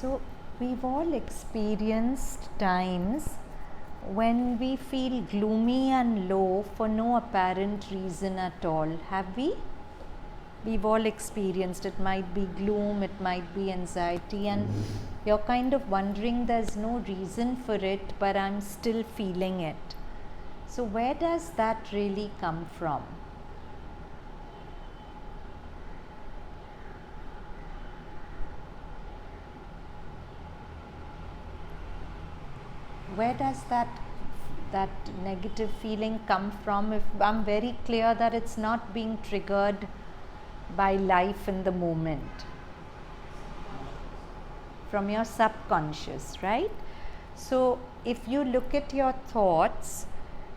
So we've all experienced times when we feel gloomy and low for no apparent reason at all. Have we? We've all experienced. It might be gloom, it might be anxiety, and you're kind of wondering there's no reason for it, but I'm still feeling it. So where does that really come from? Where does that negative feeling come from if I'm very clear that it's not being triggered by life in the moment? From your subconscious, right? So if you look at your thoughts,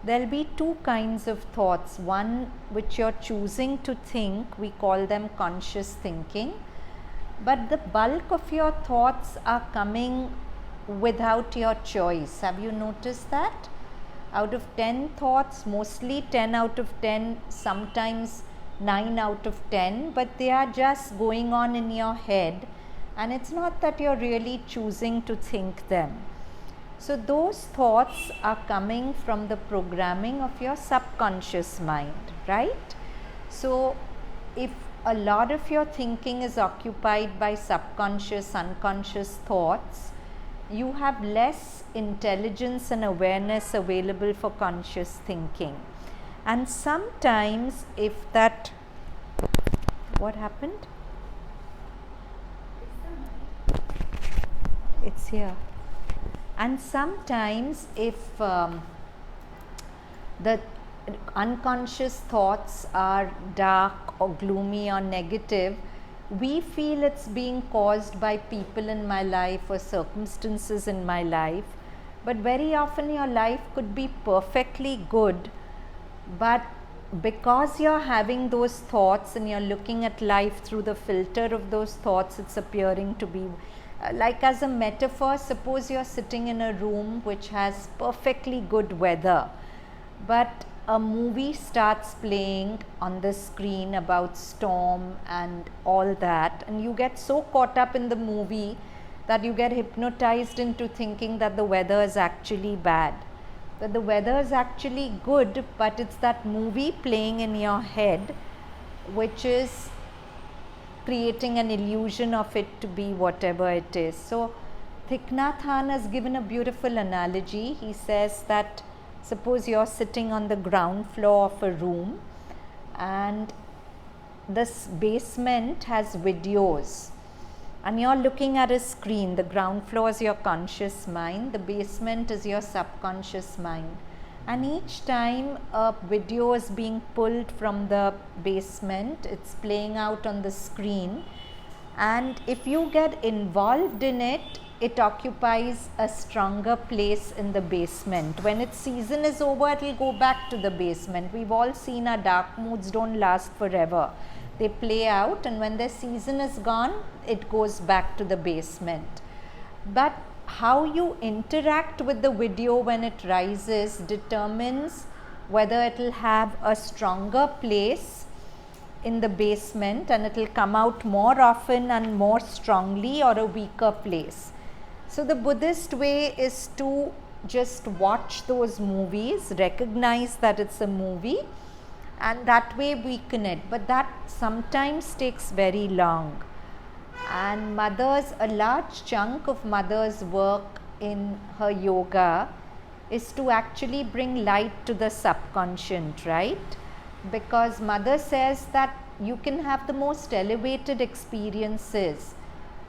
there'll be two kinds of thoughts. One which you're choosing to think, we call them conscious thinking, but the bulk of your thoughts are coming without your choice. Have you noticed that? Out of 10 thoughts, mostly 10 out of 10, sometimes 9 out of 10, but they are just going on in your head, and it's not that you're really choosing to think them. So those thoughts are coming from the programming of your subconscious mind, right? So if a lot of your thinking is occupied by subconscious, unconscious thoughts, you have less intelligence and awareness available for conscious thinking. And sometimes if that, what happened? It's here. And sometimes if the unconscious thoughts are dark or gloomy or negative, we feel it's being caused by people in my life or circumstances in my life. But very often your life could be perfectly good, but because you're having those thoughts and you're looking at life through the filter of those thoughts, it's appearing to be like, as a metaphor, suppose you're sitting in a room which has perfectly good weather, but a movie starts playing on the screen about storm and all that, and you get so caught up in the movie that you get hypnotized into thinking that the weather is actually bad, that the weather is actually good, but it's that movie playing in your head which is creating an illusion of it to be whatever it is. So Thich Nhat Hanh has given a beautiful analogy. He says that suppose you're sitting on the ground floor of a room and this basement has videos and you're looking at a screen. The ground floor is your conscious mind, the basement is your subconscious mind, and each time a video is being pulled from the basement, it's playing out on the screen, and if you get involved in it, it occupies a stronger place in the basement. When its season is over, it will go back to the basement. We've all seen our dark moods don't last forever. They play out, and when their season is gone, it goes back to the basement. But how you interact with the video when it rises determines whether it will have a stronger place in the basement and it will come out more often and more strongly, or a weaker place. So the Buddhist way is to just watch those movies, recognize that it's a movie, and that way weaken it. But that sometimes takes very long. And Mother's, a large chunk of Mother's work in her yoga is to actually bring light to the subconscient, right? Because Mother says that you can have the most elevated experiences,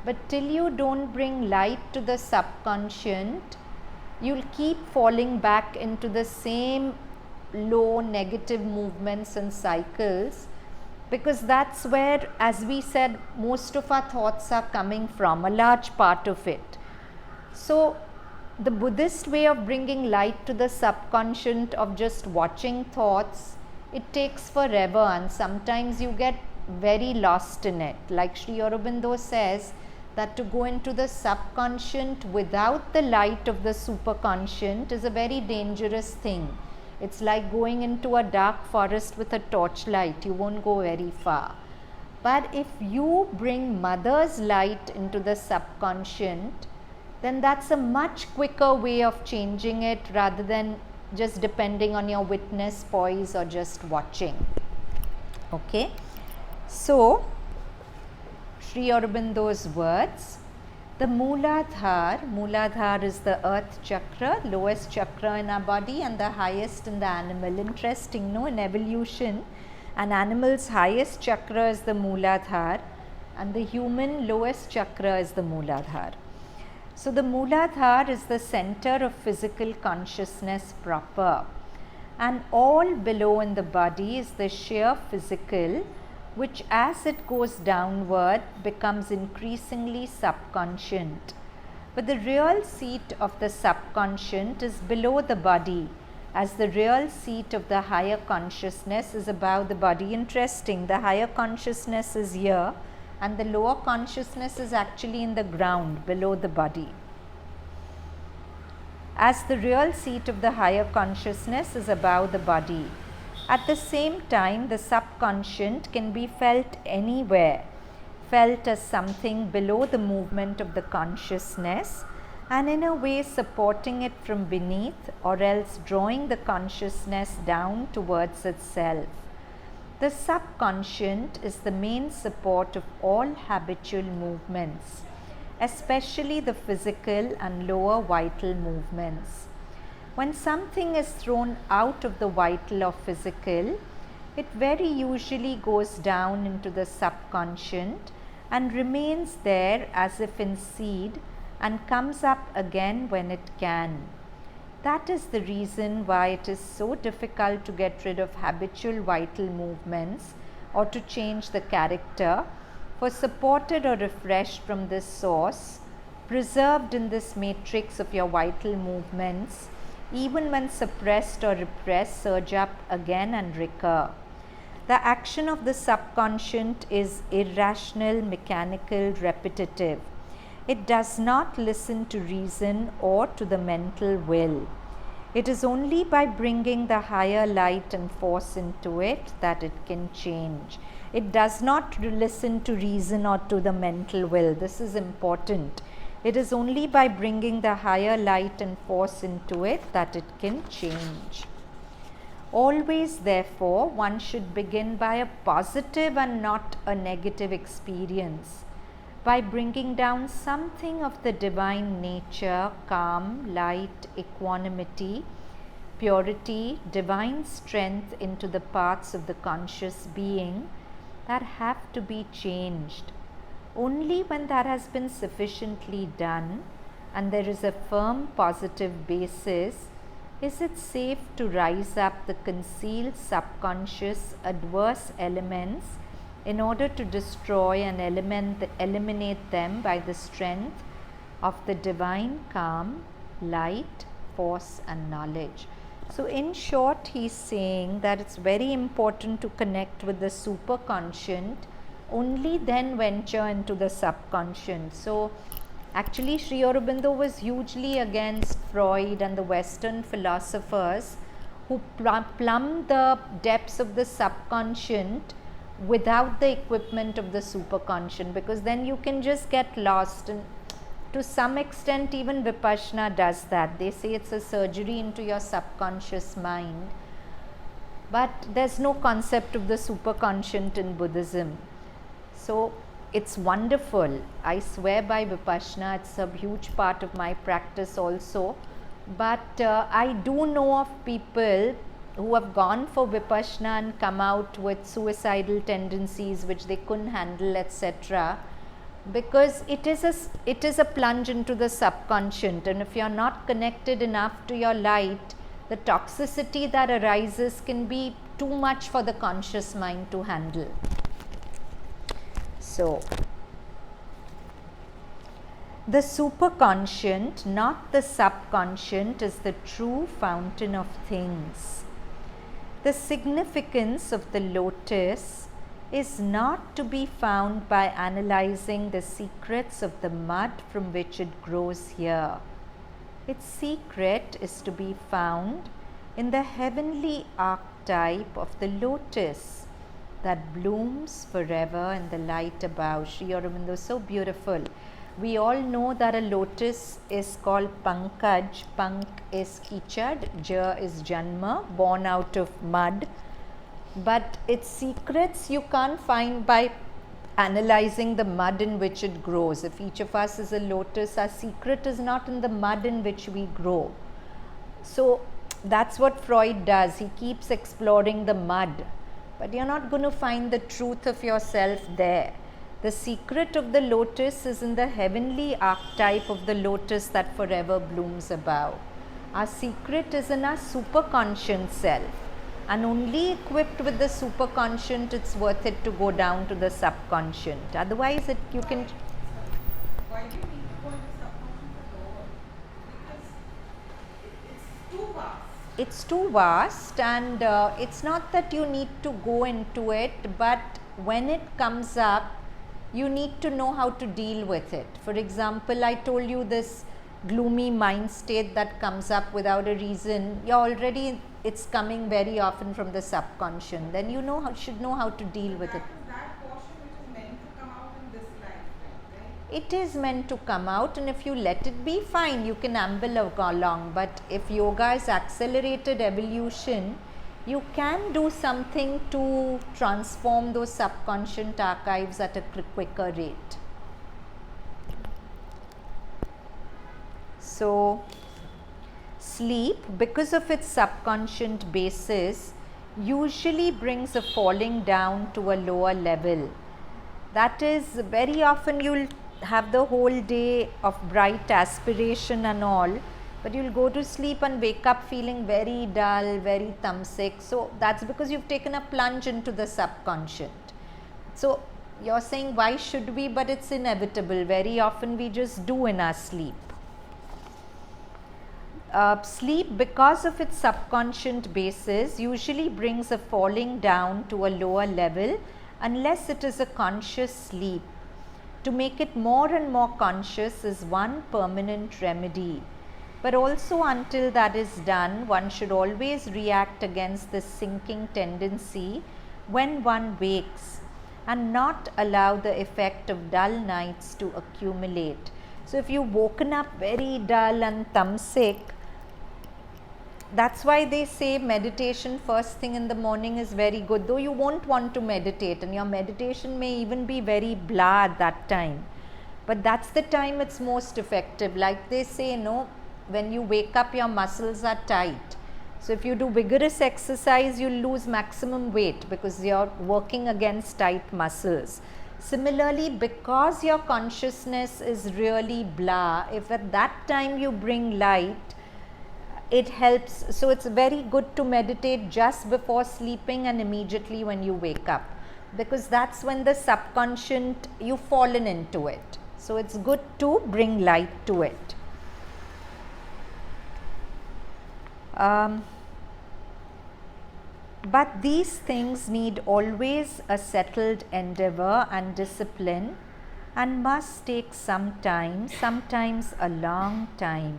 but till you don't bring light to the subconscient, you'll keep falling back into the same low negative movements and cycles, because that's where, as we said, most of our thoughts are coming from, a large part of it. So the Buddhist way of bringing light to the subconscient, of just watching thoughts, it takes forever, and sometimes you get very lost in it. Like Sri Aurobindo says, that to go into the subconscient without the light of the superconscient is a very dangerous thing. It's like going into a dark forest with a torchlight. You won't go very far. But if you bring mother's light into the subconscient, then that's a much quicker way of changing it rather than just depending on your witness, poise, or just watching. Okay, so Sri Aurobindo's words, the Muladhar is the earth chakra, lowest chakra in our body and the highest in the animal. Interesting, no? In evolution, an animal's highest chakra is the Muladhar and the human lowest chakra is the Muladhar. So the Muladhar is the center of physical consciousness proper, and all below in the body is the sheer physical, which as it goes downward becomes increasingly subconscient. But the real seat of the subconscient is below the body, as the real seat of the higher consciousness is above the body. Interesting, the higher consciousness is here and the lower consciousness is actually in the ground below the body. As the real seat of the higher consciousness is above the body. At the same time, the subconscient can be felt anywhere, felt as something below the movement of the consciousness and in a way supporting it from beneath or else drawing the consciousness down towards itself. The subconscient is the main support of all habitual movements, especially the physical and lower vital movements. When something is thrown out of the vital or physical, it very usually goes down into the subconscient and remains there as if in seed and comes up again when it can. That is the reason why it is so difficult to get rid of habitual vital movements or to change the character, for supported or refreshed from this source, preserved in this matrix of your vital movements, even when suppressed or repressed, surge up again and recur. The action of the subconscient is irrational, mechanical, repetitive. It does not listen to reason or to the mental will. It is only by bringing the higher light and force into it that it can change. It does not listen to reason or to the mental will. This is important. It is only by bringing the higher light and force into it that it can change. Always, therefore, one should begin by a positive and not a negative experience, by bringing down something of the divine nature, calm, light, equanimity, purity, divine strength into the parts of the conscious being that have to be changed. Only when that has been sufficiently done and there is a firm positive basis, is it safe to rise up the concealed subconscious adverse elements in order to destroy and eliminate them by the strength of the divine calm, light, force and knowledge. So in short, he is saying that it's very important to connect with the superconscient, only then venture into the subconscious. So actually Sri Aurobindo was hugely against Freud and the Western philosophers who plumbed the depths of the subconscious without the equipment of the superconscious, because then you can just get lost. And to some extent even Vipassana does that. They say it's a surgery into your subconscious mind, but there's no concept of the superconscious in Buddhism. So it's wonderful. I swear by Vipassana, it's a huge part of my practice also. But I do know of people who have gone for Vipassana and come out with suicidal tendencies which they couldn't handle, etc. Because it is a plunge into the subconscious, and if you are not connected enough to your light, the toxicity that arises can be too much for the conscious mind to handle. So, the superconscient, not the subconscient, is the true fountain of things. The significance of the lotus is not to be found by analyzing the secrets of the mud from which it grows here. Its secret is to be found in the heavenly archetype of the lotus, that blooms forever in the light above. Sri Aurobindo, so beautiful. We all know that a lotus is called Pankaj. Pank is Kichad, Ja is Janma, born out of mud. But its secrets you can't find by analyzing the mud in which it grows. If each of us is a lotus, our secret is not in the mud in which we grow. So that's what Freud does. He keeps exploring the mud, but you're not going to find the truth of yourself there. The secret of the lotus is in the heavenly archetype of the lotus that forever blooms above. Our secret is in our superconscient self, and only equipped with the superconscient it's worth it to go down to the subconscient. Otherwise you can. Why do you need to go into subconscious at all? Because it's too vast. It's too vast, and it's not that you need to go into it, but when it comes up, you need to know how to deal with it. For example, I told you this gloomy mind state that comes up without a reason. It's coming very often from the subconscious. Then you should know how to deal with it. That portion which is meant to come out in this lifetime, right? It is meant to come out, and if you let it be, fine, you can amble along. But if yoga is accelerated evolution, you can do something to transform those subconscious archives at a quicker rate. So, sleep, because of its subconscious basis, usually brings a falling down to a lower level. That is, very often you'll have the whole day of bright aspiration and all, but you'll go to sleep and wake up feeling very dull, very thumbsick. So that's because you've taken a plunge into the subconscious. So you're saying, why should we? But it's inevitable. Very often we just do in our sleep. Sleep, because of its subconscious basis, usually brings a falling down to a lower level unless it is a conscious sleep. To make it more and more conscious is one permanent remedy. But also, until that is done, one should always react against this sinking tendency when one wakes and not allow the effect of dull nights to accumulate. So if you've woken up very dull and thumbsick, that's why they say meditation first thing in the morning is very good, though you won't want to meditate, and your meditation may even be very blah at that time. But that's the time it's most effective. Like they say, when you wake up, your muscles are tight. So if you do vigorous exercise, you'll lose maximum weight because you're working against tight muscles. Similarly, because your consciousness is really blah, if at that time you bring light, it helps. So it's very good to meditate just before sleeping and immediately when you wake up, because that's when the subconscious, you've fallen into it. So it's good to bring light to it. But these things need always a settled endeavor and discipline, and must take some time, sometimes a long time.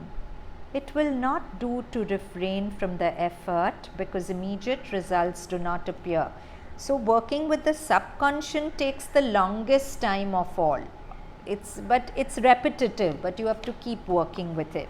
It will not do to refrain from the effort, because immediate results do not appear. So working with the subconscious takes the longest time of all. But it's repetitive, but you have to keep working with it.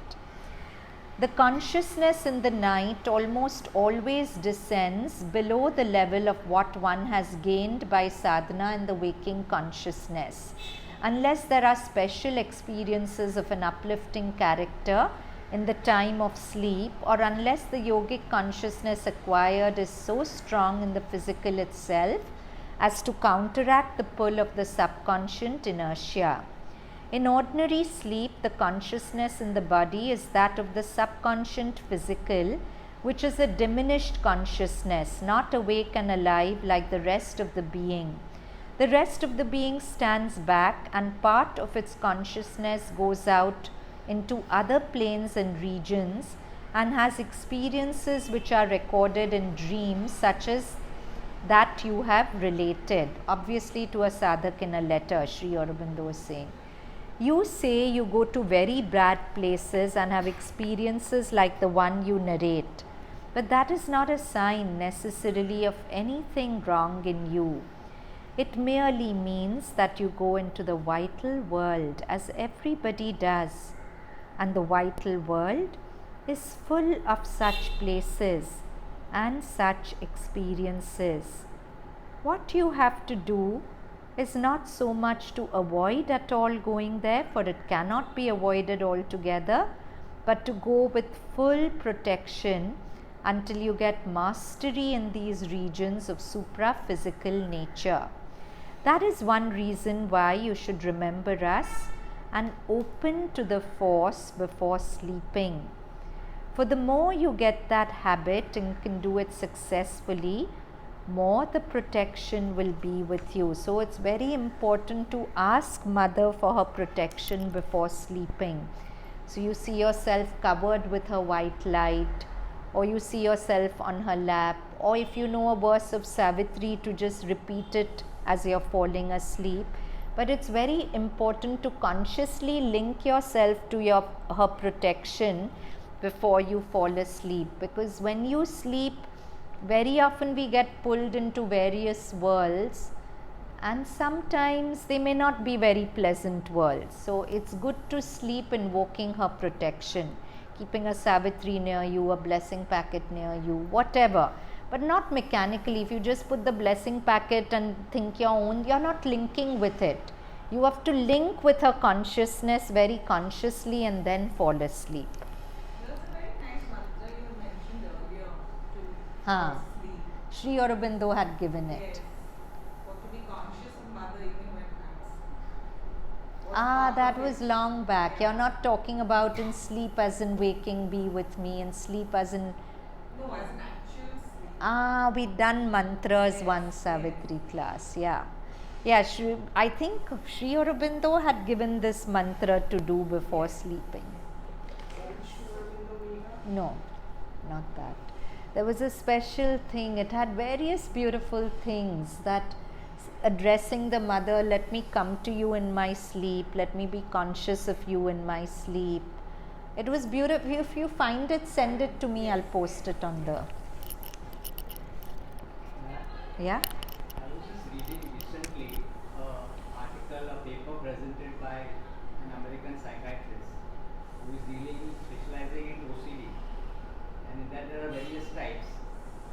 The consciousness in the night almost always descends below the level of what one has gained by sadhana in the waking consciousness, unless there are special experiences of an uplifting character in the time of sleep, or unless the yogic consciousness acquired is so strong in the physical itself as to counteract the pull of the subconscious inertia. In ordinary sleep, the consciousness in the body is that of the subconscious physical, which is a diminished consciousness, not awake and alive like the rest of the being. The rest of the being stands back, and part of its consciousness goes out into other planes and regions and has experiences which are recorded in dreams, such as that you have related, obviously to a sadhak in a letter. Sri Aurobindo is saying, you say you go to very bad places and have experiences like the one you narrate. But that is not a sign necessarily of anything wrong in you. It merely means that you go into the vital world as everybody does. And the vital world is full of such places and such experiences. What you have to do is not so much to avoid at all going there, for it cannot be avoided altogether, but to go with full protection until you get mastery in these regions of supra-physical nature. That is one reason why you should remember us and open to the force before sleeping. For the more you get that habit and can do it successfully, more the protection will be with you. So it's very important to ask Mother for her protection before sleeping. So you see yourself covered with her white light, or you see yourself on her lap, or if you know a verse of Savitri, to just repeat it as you're falling asleep. But it's very important to consciously link yourself to her protection before you fall asleep, because when you sleep, very often we get pulled into various worlds, and sometimes they may not be very pleasant worlds. So it's good to sleep invoking her protection, keeping a Savitri near you, a blessing packet near you, whatever, but not mechanically. If you just put the blessing packet and think your own, you're not linking with it. You have to link with her consciousness very consciously and then fall asleep. There's a very nice mantra you mentioned earlier to Huh. sleep. Sri Aurobindo had given it. Yes. Or to be conscious of Mother even when hands. Ah, that was long back. You're not talking about in sleep as in waking, be with me, in sleep as in. No, as an actual sleep. Ah, we done mantras Yes, one Savitri class. Yeah. Yeah, I think Sri Aurobindo had given this mantra to do before sleeping. No, not that. There was a special thing. It had various beautiful things that addressing the Mother, let me come to you in my sleep, let me be conscious of you in my sleep. It was beautiful. If you find it, send it to me. I'll post it on the. Yeah? I was just reading recently an article, a paper presented by an American psychiatrist who is specializing in OCD. And in that there are various types.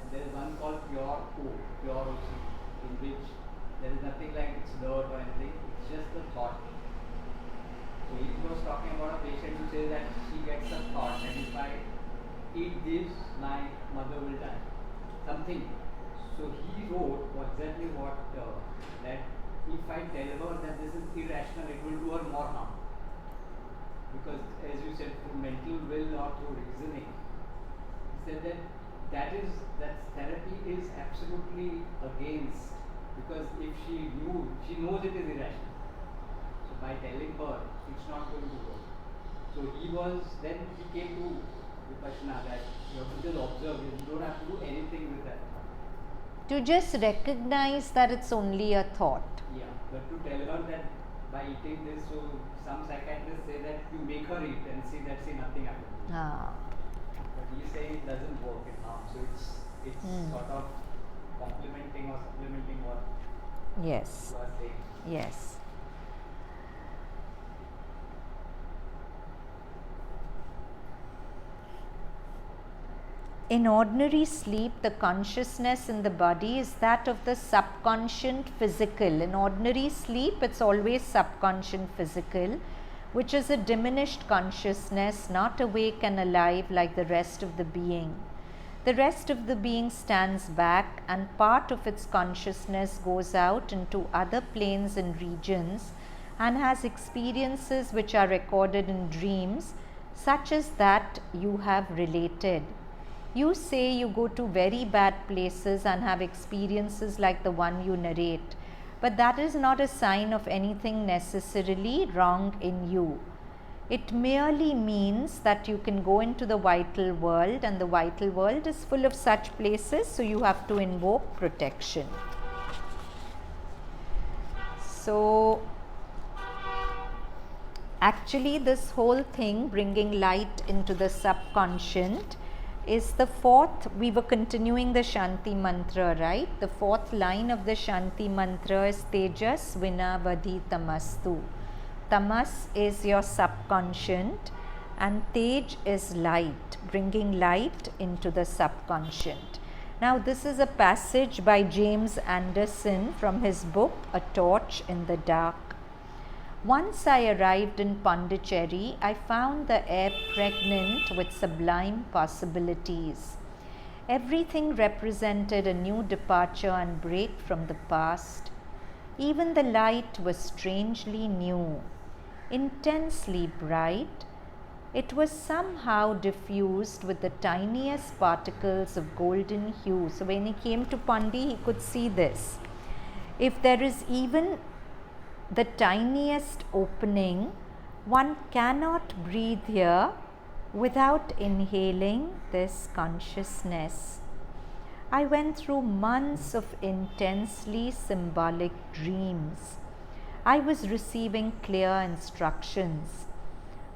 And there is one called pure OCD, in which there is nothing like it's dirt or anything, it's just a thought. So he was talking about a patient who says that she gets a thought that if I eat this, my mother will die. Something. So he wrote exactly what that if I tell her that this is irrational, it will do her more harm. Because as you said, through mental will or through reasoning, he said that therapy is absolutely against, because if she knows it is irrational. So by telling her, it's not going to work. So he came to Vipassana that you have to just observe, you don't have to do anything with that. To just recognize that it's only a thought. Yeah, but to tell her that by eating this, so some psychiatrists say that you make her eat and see nothing happens. Ah. But you say it doesn't work, it harms. So it's sort of complementing or supplementing what Yes. you are saying. Yes. In ordinary sleep, the consciousness in the body is that of the subconscient physical. In ordinary sleep, it's always subconscient physical, which is a diminished consciousness, not awake and alive like the rest of the being. The rest of the being stands back, and part of its consciousness goes out into other planes and regions and has experiences which are recorded in dreams, such as that you have related. You say you go to very bad places and have experiences like the one you narrate, but that is not a sign of anything necessarily wrong in you. It merely means that you can go into the vital world, and the vital world is full of such places, so you have to invoke protection. So, actually this whole thing, bringing light into the subconscient, is the fourth. We were continuing the Shanti mantra, right? The fourth line of the Shanti mantra is Tejas Vinavadhi Tamastu. Tamas is your subconscient and Tej is light, bringing light into the subconscient. Now, this is a passage by James Anderson from his book, A Torch in the Dark. Once I arrived in Pondicherry, I found the air pregnant with sublime possibilities. Everything represented a new departure and break from the past. Even the light was strangely new, intensely bright. It was somehow diffused with the tiniest particles of golden hue. So when he came to Pandi, he could see this. If there is even the tiniest opening, one cannot breathe here without inhaling this consciousness. I went through months of intensely symbolic dreams. I was receiving clear instructions.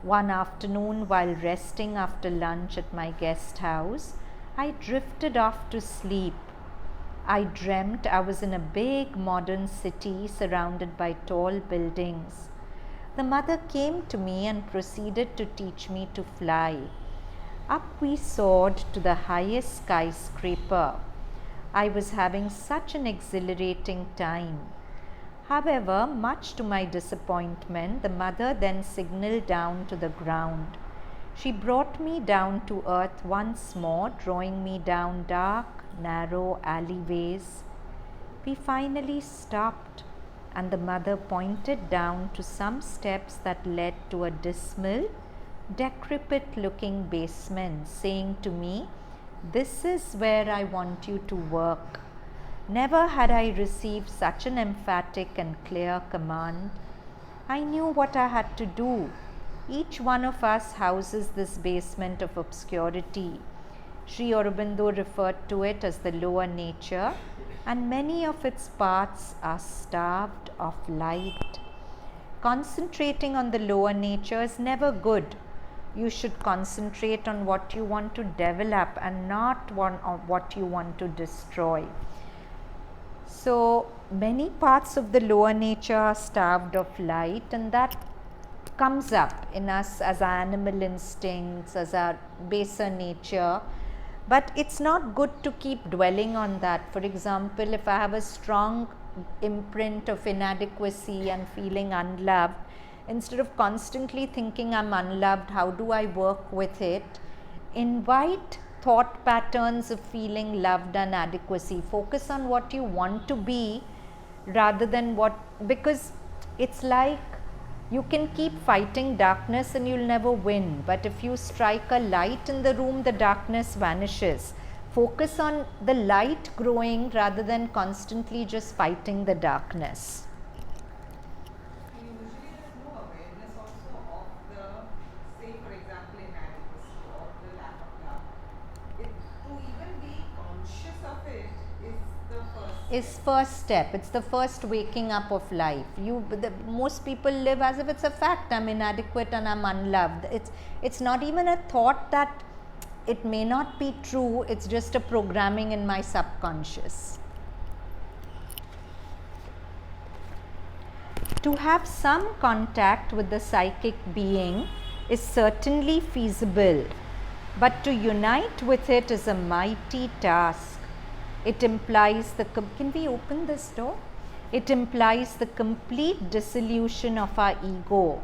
One afternoon, while resting after lunch at my guest house, I drifted off to sleep. I dreamt I was in a big modern city surrounded by tall buildings. The mother came to me and proceeded to teach me to fly. Up we soared to the highest skyscraper. I was having such an exhilarating time. However, much to my disappointment, the mother then signaled down to the ground. She brought me down to earth once more, drawing me down dark, narrow alleyways. We finally stopped, and the mother pointed down to some steps that led to a dismal, decrepit-looking basement, saying to me, "This is where I want you to work." Never had I received such an emphatic and clear command. I knew what I had to do. Each one of us houses this basement of obscurity. Sri Aurobindo referred to it as the lower nature, and many of its parts are starved of light. Concentrating on the lower nature is never good. You should concentrate on what you want to develop and not on what you want to destroy. So many parts of the lower nature are starved of light, and that comes up in us as our animal instincts, as our baser nature. But it's not good to keep dwelling on that. For example, if I have a strong imprint of inadequacy and feeling unloved, instead of constantly thinking I'm unloved, how do I work with it? Invite thought patterns of feeling loved and adequacy. Focus on what you want to be rather than what, because it's like you can keep fighting darkness and you'll never win. But if you strike a light in the room, the darkness vanishes. Focus on the light growing rather than constantly just fighting the darkness. Usually there's no awareness also of the, say for example, inadequacy or the lack of love. To even be conscious of it is the First step. It's the first waking up of life. Most people live as if it's a fact. I'm inadequate and I'm unloved. It's not even a thought that it may not be true. It's just a programming in my subconscious. To have some contact with the psychic being is certainly feasible, but to unite with it is a mighty task. It implies can we open this door? It implies the complete dissolution of our ego.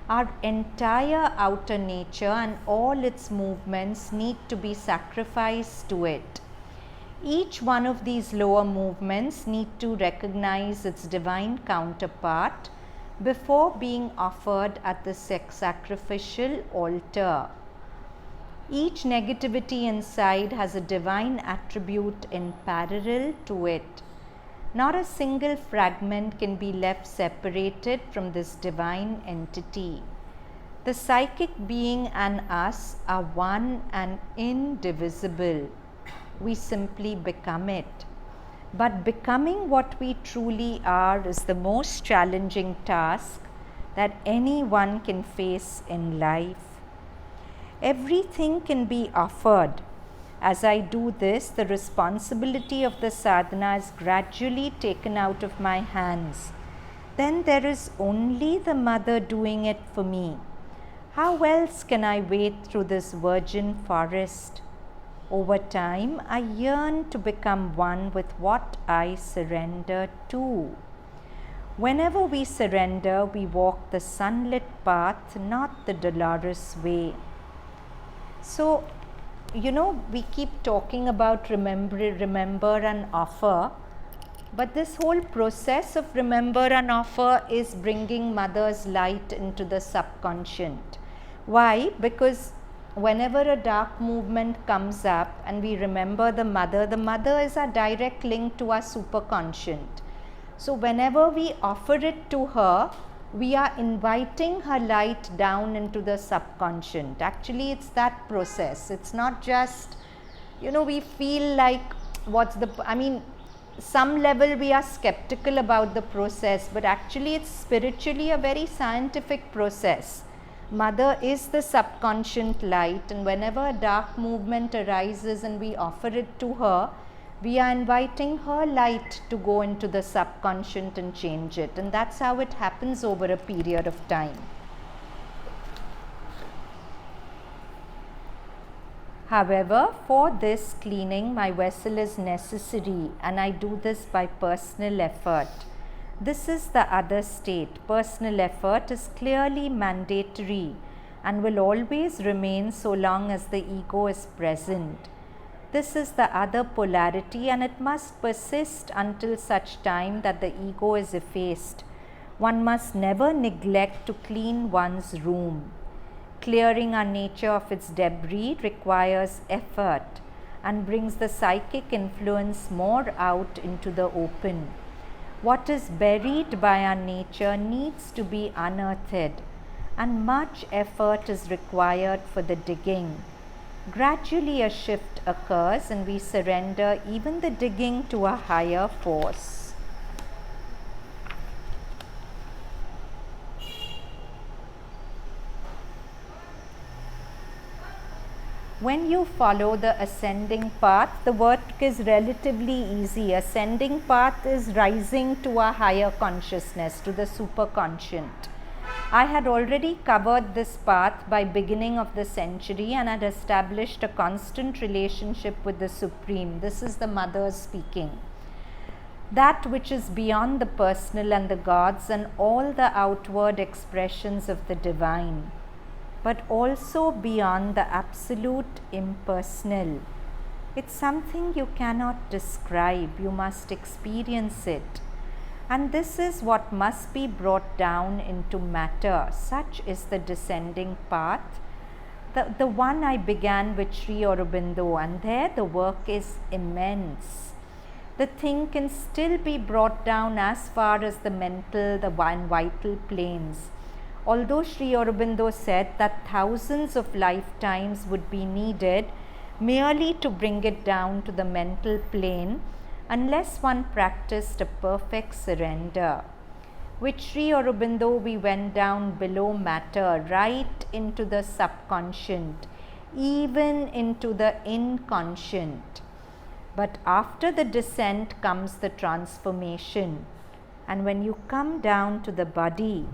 Our entire outer nature and all its movements need to be sacrificed to it. Each one of these lower movements need to recognize its divine counterpart before being offered at the sacrificial altar. Each negativity inside has a divine attribute in parallel to it. Not a single fragment can be left separated from this divine entity. The psychic being and us are one and indivisible. We simply become it. But becoming what we truly are is the most challenging task that anyone can face in life. Everything can be offered, As I do this, the responsibility of the sadhana is gradually taken out of my hands. Then there is only the mother doing it for me. How else can I wade through this virgin forest? Over time, I yearn to become one with what I surrender to. Whenever we surrender, we walk the sunlit path, not the dolorous way. So, we keep talking about remember and offer, but this whole process of remember and offer is bringing mother's light into the subconscient. Why? Because whenever a dark movement comes up and we remember the mother is a direct link to our superconscient. So whenever we offer it to her, we are inviting her light down into the subconscient. Actually, it's that process. It's not just, we feel like some level we are skeptical about the process, but actually it's spiritually a very scientific process. Mother is the subconscient light, and whenever a dark movement arises and we offer it to her, we are inviting her light to go into the subconscient and change it. And that's how it happens over a period of time. However, for this cleaning, my vessel is necessary, and I do this by personal effort. This is the other state. Personal effort is clearly mandatory and will always remain so long as the ego is present. This is the other polarity, and it must persist until such time that the ego is effaced. One must never neglect to clean one's room. Clearing our nature of its debris requires effort and brings the psychic influence more out into the open. What is buried by our nature needs to be unearthed, and much effort is required for the digging. Gradually a shift occurs and we surrender even the digging to a higher force. When you follow the ascending path, the work is relatively easy. Ascending path is rising to a higher consciousness, to the superconscient. I had already covered this path by beginning of the century and had established a constant relationship with the Supreme. This is the Mother speaking. That which is beyond the personal and the gods and all the outward expressions of the divine, but also beyond the absolute impersonal. It's something you cannot describe, you must experience it. And this is what must be brought down into matter. Such is the descending path, the one I began with Sri Aurobindo, and there the work is immense. The thing can still be brought down as far as the mental, the vital planes. Although Sri Aurobindo said that thousands of lifetimes would be needed merely to bring it down to the mental plane, unless one practiced a perfect surrender. With Sri Aurobindo, we went down below matter, right into the subconscient, even into the inconscient. But after the descent comes the transformation. And when you come down to the body,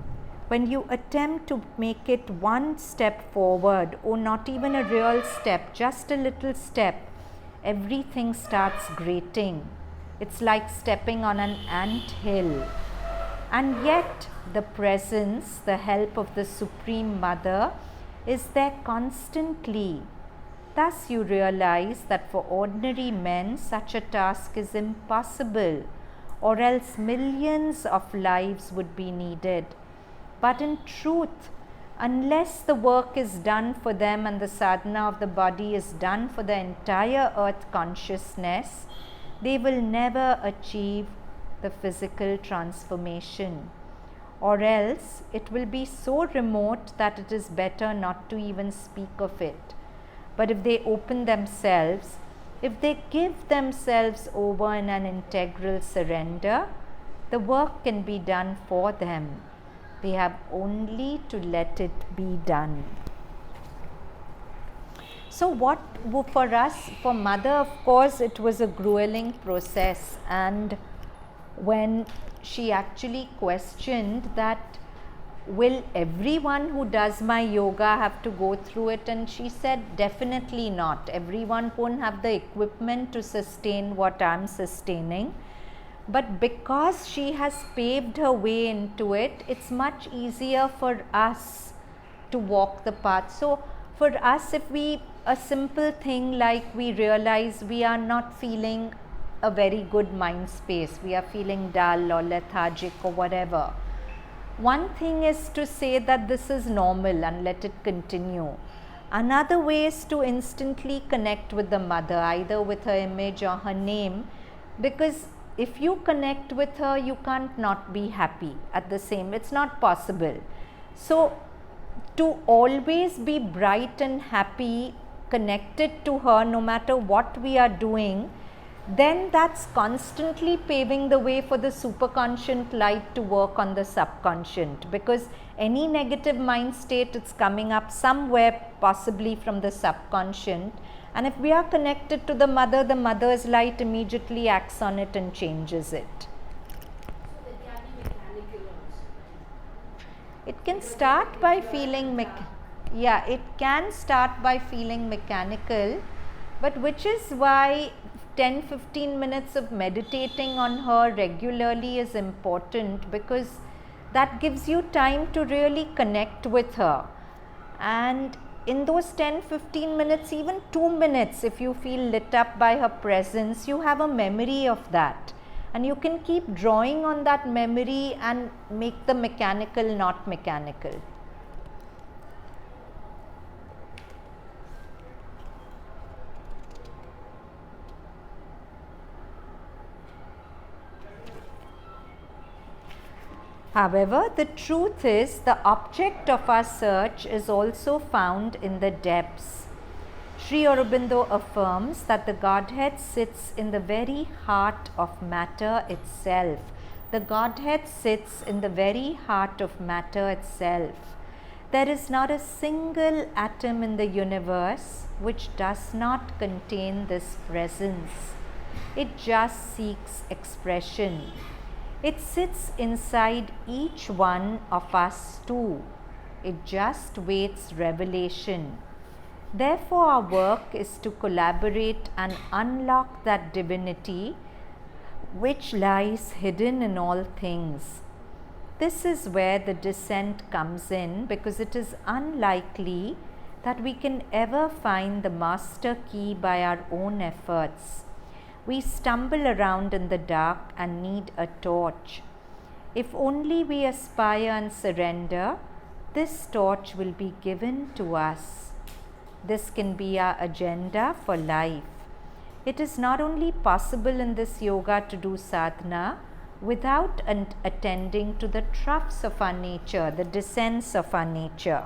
when you attempt to make it one step forward, or not even a real step, just a little step, everything starts grating. It's like stepping on an ant hill. And yet the presence, the help of the Supreme Mother is there constantly. Thus you realize that for ordinary men such a task is impossible, or else millions of lives would be needed. But in truth, unless the work is done for them and the sadhana of the body is done for the entire earth consciousness, they will never achieve the physical transformation, or else it will be so remote that it is better not to even speak of it. But if they open themselves, if they give themselves over in an integral surrender, the work can be done for them. They have only to let it be done. So for us, for mother, of course, it was a grueling process. And when she actually questioned that, will everyone who does my yoga have to go through it? And she said, definitely not. Everyone won't have the equipment to sustain what I'm sustaining. But because she has paved her way into it, it's much easier for us to walk the path. So for us, if a simple thing like we realize we are not feeling a very good mind space, we are feeling dull or lethargic or whatever, one thing is to say that this is normal and let it continue. Another way is to instantly connect with the mother, either with her image or her name, because if you connect with her, you can't not be happy at the same. It's not possible. So to always be bright and happy, connected to her, no matter what we are doing, then that's constantly paving the way for the superconscient light to work on the subconscient, because any negative mind state, it's coming up somewhere, possibly from the subconscient. And if we are connected to the mother's light immediately acts on it and changes it. So it can be mechanical also. It can start by feeling it can start by feeling mechanical, but which is why 10-15 minutes of meditating on her regularly is important, because that gives you time to really connect with her. And in those 10-15 minutes, even 2 minutes, if you feel lit up by her presence, you have a memory of that. And you can keep drawing on that memory and make the mechanical not mechanical. However, the truth is, the object of our search is also found in the depths. Sri Aurobindo affirms that the Godhead sits in the very heart of matter itself. The Godhead sits in the very heart of matter itself. There is not a single atom in the universe which does not contain this presence. It just seeks expression. It sits inside each one of us too. It just waits revelation. Therefore, our work is to collaborate and unlock that divinity which lies hidden in all things. This is where the descent comes in, because it is unlikely that we can ever find the master key by our own efforts. We stumble around in the dark and need a torch. If only we aspire and surrender, this torch will be given to us. This can be our agenda for life. It is not only possible in this yoga to do sadhana without attending to the troughs of our nature, the descents of our nature.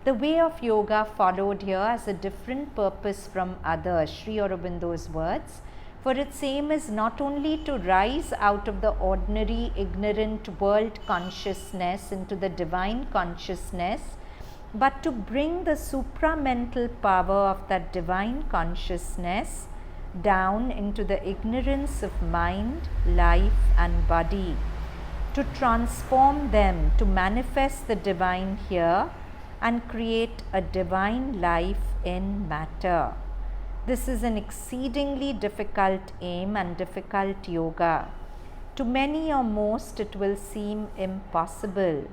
The way of yoga followed here has a different purpose from others, Sri Aurobindo's words, for its aim is not only to rise out of the ordinary ignorant world consciousness into the divine consciousness, but to bring the supramental power of that divine consciousness down into the ignorance of mind, life and body, to transform them, to manifest the divine here and create a divine life in matter. This is an exceedingly difficult aim and difficult yoga. To many or most, it will seem impossible.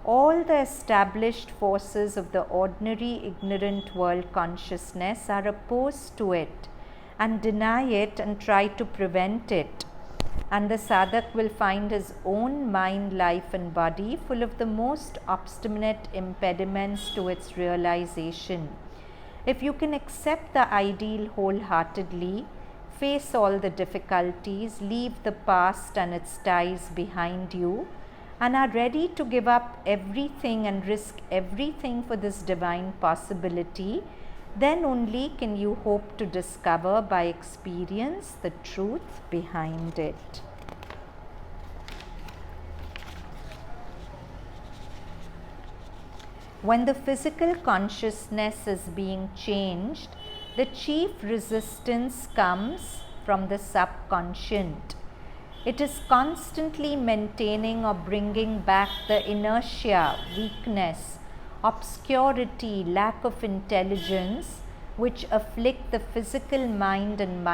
All the established forces of the ordinary ignorant world consciousness are opposed to it and deny it and try to prevent it. And the sadhak will find his own mind, life and body full of the most obstinate impediments to its realization. If you can accept the ideal wholeheartedly, face all the difficulties, leave the past and its ties behind you, and are ready to give up everything and risk everything for this divine possibility, then only can you hope to discover by experience the truth behind it. When the physical consciousness is being changed, the chief resistance comes from the subconscient. It is constantly maintaining or bringing back the inertia, weakness, obscurity, lack of intelligence, which afflict the physical mind and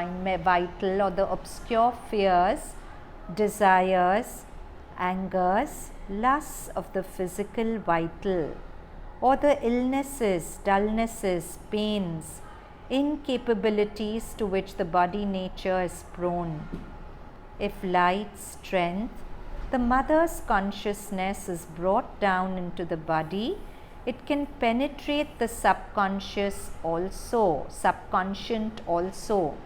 vital, or the obscure fears, desires, angers, lusts of the physical vital, or the illnesses, dullnesses, pains, incapabilities to which the body nature is prone. If light, strength, the mother's consciousness is brought down into the body, it can penetrate the subconscious also, subconscient also,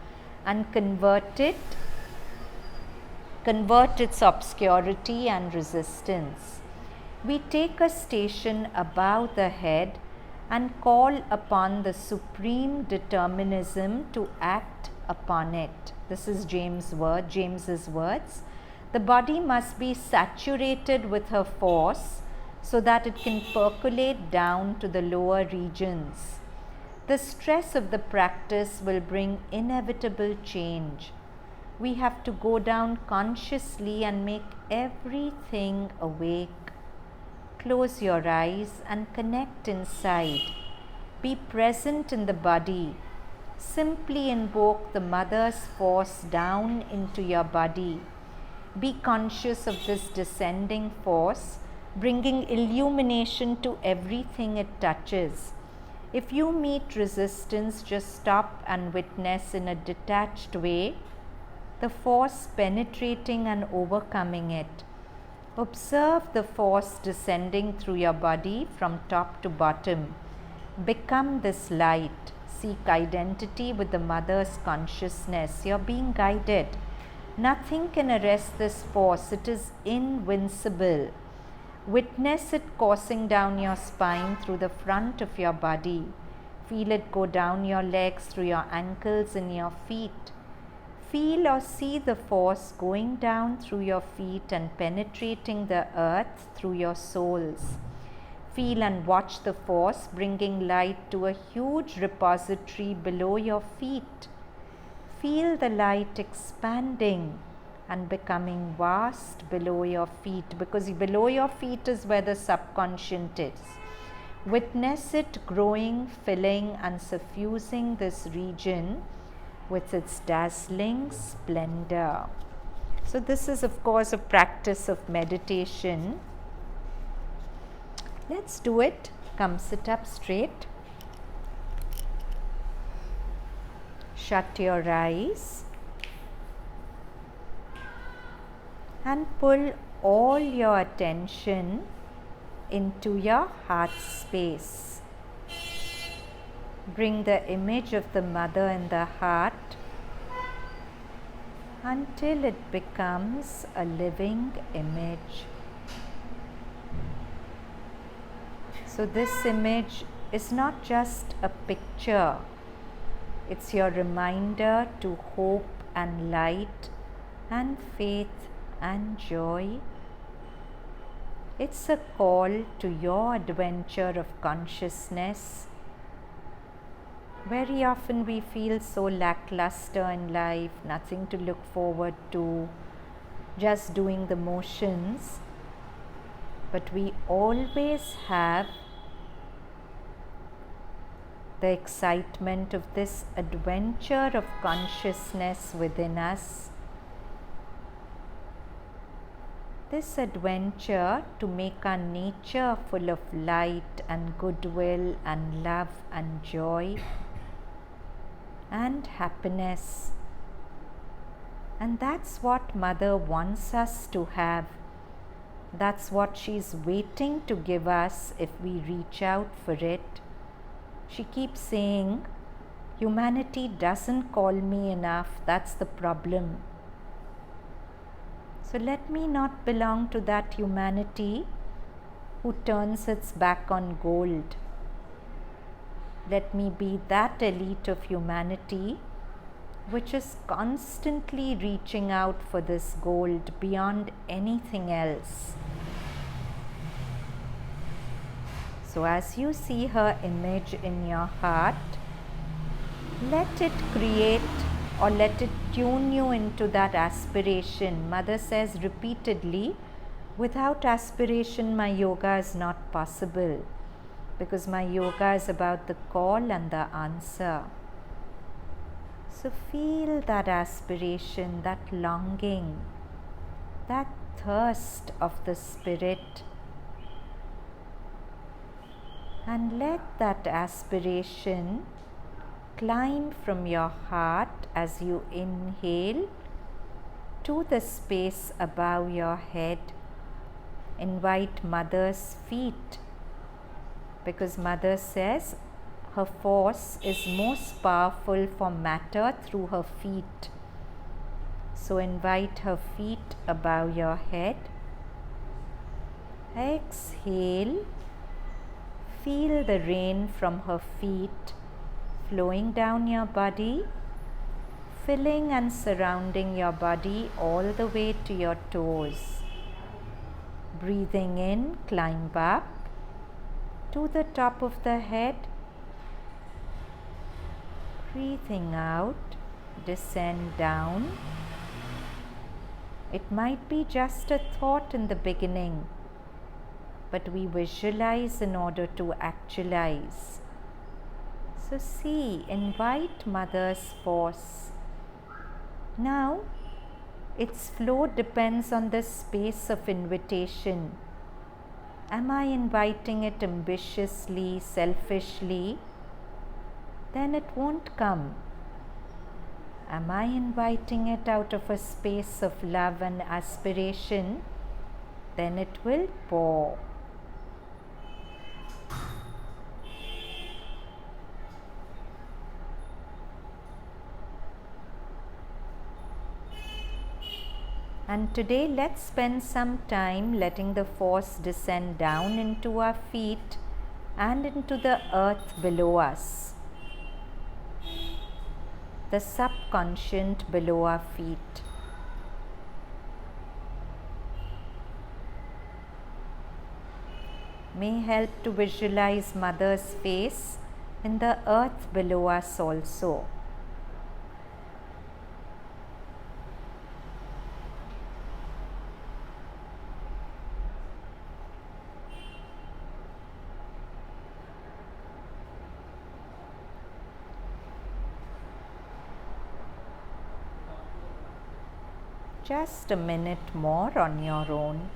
and convert its obscurity and resistance. We take a station above the head and call upon the supreme determinism to act upon it. This is James's words. The body must be saturated with her force so that it can percolate down to the lower regions. The stress of the practice will bring inevitable change. We have to go down consciously and make everything awake. Close your eyes and connect inside. Be present in the body. Simply invoke the mother's force down into your body. Be conscious of this descending force, bringing illumination to everything it touches. If you meet resistance, just stop and witness in a detached way the force penetrating and overcoming it. Observe the force descending through your body from top to bottom. Become this light. Seek identity with the mother's consciousness. You're being guided. Nothing can arrest this force. It is invincible. Witness it coursing down your spine through the front of your body. Feel it go down your legs, through your ankles and your feet. Feel or see the force going down through your feet and penetrating the earth through your soles. Feel and watch the force bringing light to a huge repository below your feet. Feel the light expanding and becoming vast below your feet, because below your feet is where the subconscient is. Witness it growing, filling and suffusing this region with its dazzling splendor. So this is of course a practice of meditation. Let's do it. Come sit up straight. Shut your eyes and pull all your attention into your heart space. Bring the image of the mother in the heart until it becomes a living image. So this image is not just a picture. It's your reminder to hope and light and faith and joy. It's a call to your adventure of consciousness. Very often we feel so lackluster in life, nothing to look forward to, just doing the motions. But we always have the excitement of this adventure of consciousness within us. This adventure to make our nature full of light and goodwill and love and joy and happiness. And that's what Mother wants us to have. That's what she's waiting to give us if we reach out for it. She keeps saying, humanity doesn't call me enough, that's the problem. So let me not belong to that humanity who turns its back on gold. Let me be that elite of humanity which is constantly reaching out for this gold beyond anything else. So as you see her image in your heart, let it create or let it tune you into that aspiration. Mother says repeatedly, without aspiration my yoga is not possible, because my yoga is about the call and the answer. So feel that aspiration, that longing, that thirst of the spirit, and let that aspiration climb from your heart as you inhale to the space above your head. Invite Mother's feet, because Mother says her force is most powerful for matter through her feet. So invite her feet above your head. Exhale. Feel the rain from her feet flowing down your body, filling and surrounding your body all the way to your toes. Breathing in, climb up to the top of the head. Breathing out, descend down. It might be just a thought in the beginning, but we visualize in order to actualize. So see, invite Mother's force. Now, its flow depends on the space of invitation. Am I inviting it ambitiously, selfishly? Then it won't come. Am I inviting it out of a space of love and aspiration? Then it will pour. And today let's spend some time letting the force descend down into our feet and into the earth below us. The subconscient below our feet. May help to visualize Mother's face in the earth below us also. Just a minute more on your own.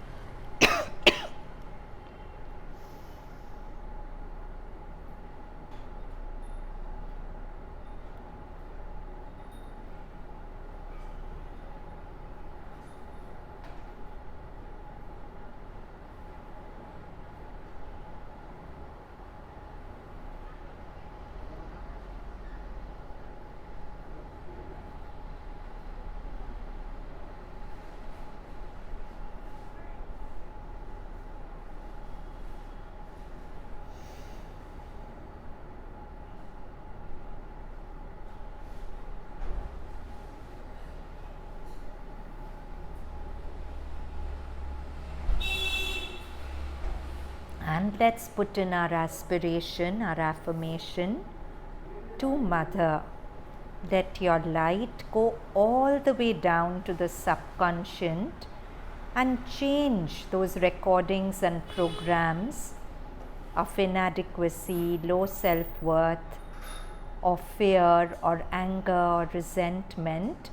And let's put in our aspiration, our affirmation to Mother. Let your light go all the way down to the subconscient and change those recordings and programs of inadequacy, low self-worth, or fear, or anger, or resentment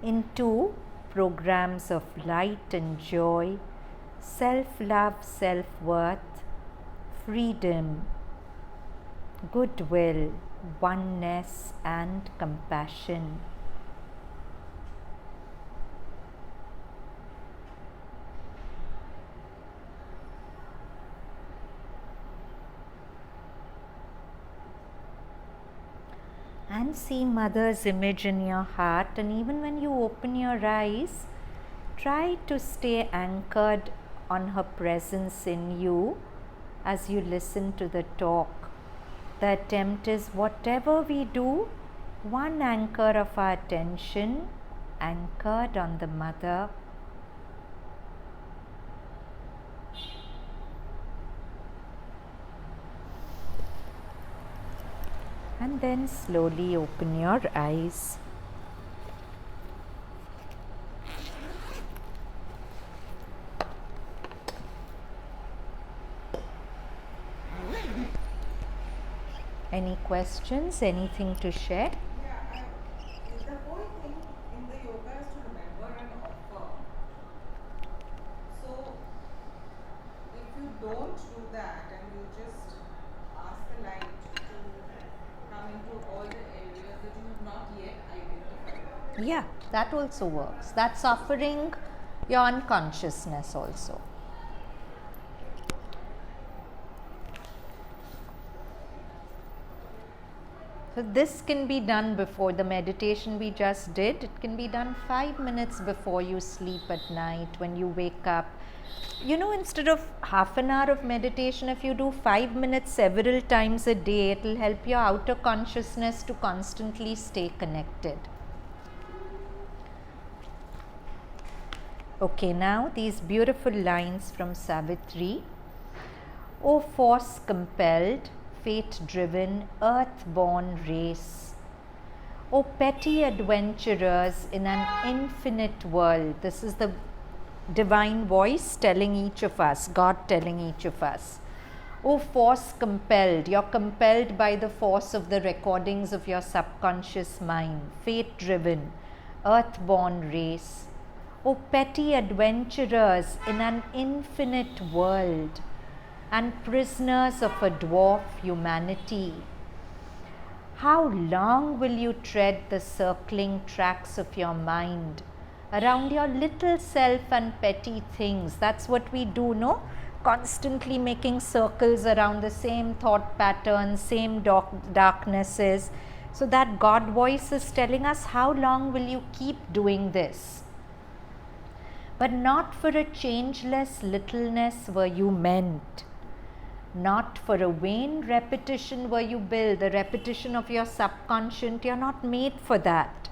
into programs of light and joy, self-love, self-worth, freedom, goodwill, oneness, and compassion. And see Mother's image in your heart, and even when you open your eyes, try to stay anchored on her presence in you as you listen to the talk. The attempt is, whatever we do, one anchor of our attention anchored on the Mother. And then slowly open your eyes. Any questions? Anything to share? Yeah, the whole thing in the yoga is to remember and offer. So, if you don't do that and you just ask the light to come into all the areas that you have not yet identified. Yeah, that also works. That's offering your unconsciousness also. So this can be done before the meditation we just did. It can be done 5 minutes before you sleep at night, when you wake up. You know, instead of half an hour of meditation, if you do 5 minutes several times a day, it will help your outer consciousness to constantly stay connected. Okay, now these beautiful lines from Savitri. O force compelled, fate driven, earth born race. O petty adventurers in an infinite world. This is the divine voice telling each of us, God telling each of us. O force compelled, you're compelled by the force of the recordings of your subconscious mind, fate driven, earth born race. O petty adventurers in an infinite world and prisoners of a dwarf humanity. How long will you tread the circling tracks of your mind around your little self and petty things? That's what we do, no? Constantly making circles around the same thought patterns, same darknesses. So that God voice is telling us, how long will you keep doing this? But not for a changeless littleness were you meant. Not for a vain repetition were you built, the repetition of your subconscient. You're not made for that.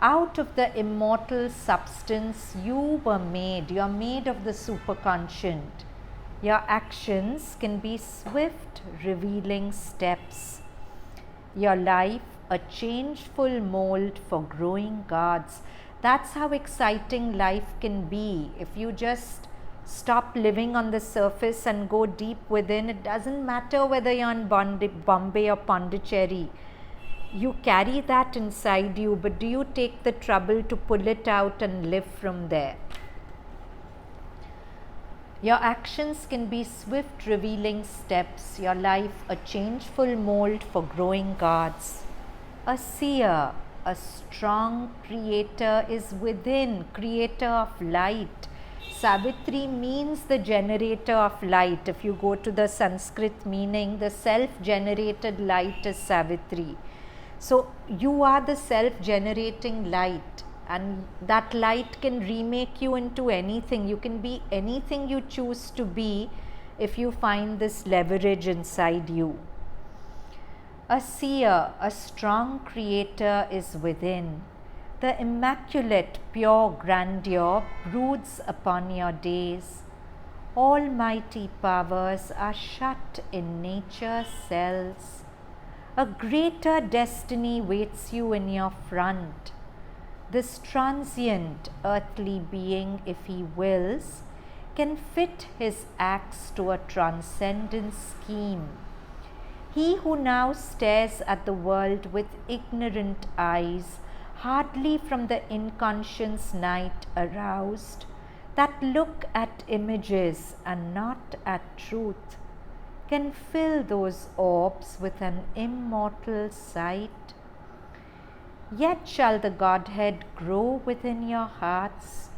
Out of the immortal substance you were made. You're made of the superconscient. Your actions can be swift, revealing steps. Your life a changeful mold for growing gods. That's how exciting life can be. If you just stop living on the surface and go deep within, it doesn't matter whether you're in Bombay or Pondicherry. You carry that inside you, but do you take the trouble to pull it out and live from there? Your actions can be swift, revealing steps. Your life a changeful mold for growing gods. A seer, a strong creator is within, creator of light. Savitri means the generator of light. If you go to the Sanskrit meaning, the self-generated light is Savitri. So you are the self-generating light, and that light can remake you into anything. You can be anything you choose to be if you find this leverage inside you. A seer, a strong creator is within. The immaculate, pure grandeur broods upon your days. Almighty powers are shut in nature's cells. A greater destiny waits you in your front. This transient earthly being, if he wills, can fit his axe to a transcendent scheme. He who now stares at the world with ignorant eyes, hardly from the inconscious night aroused, that look at images and not at truth, can fill those orbs with an immortal sight. Yet shall the Godhead grow within your hearts.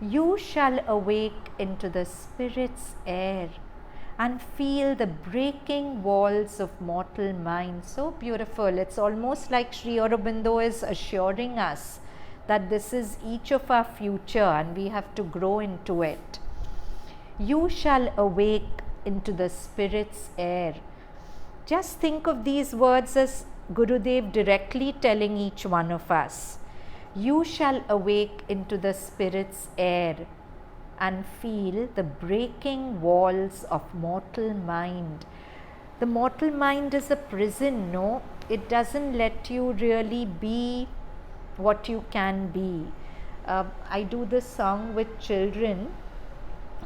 You shall awake into the Spirit's air and feel the breaking walls of mortal mind. So beautiful. It's almost like Sri Aurobindo is assuring us that this is each of our future and we have to grow into it. You shall awake into the Spirit's air. Just think of these words as Gurudev directly telling each one of us. You shall awake into the Spirit's air and feel the breaking walls of mortal mind. The mortal mind is a prison, no? It doesn't let you really be what you can be. I do this song with children,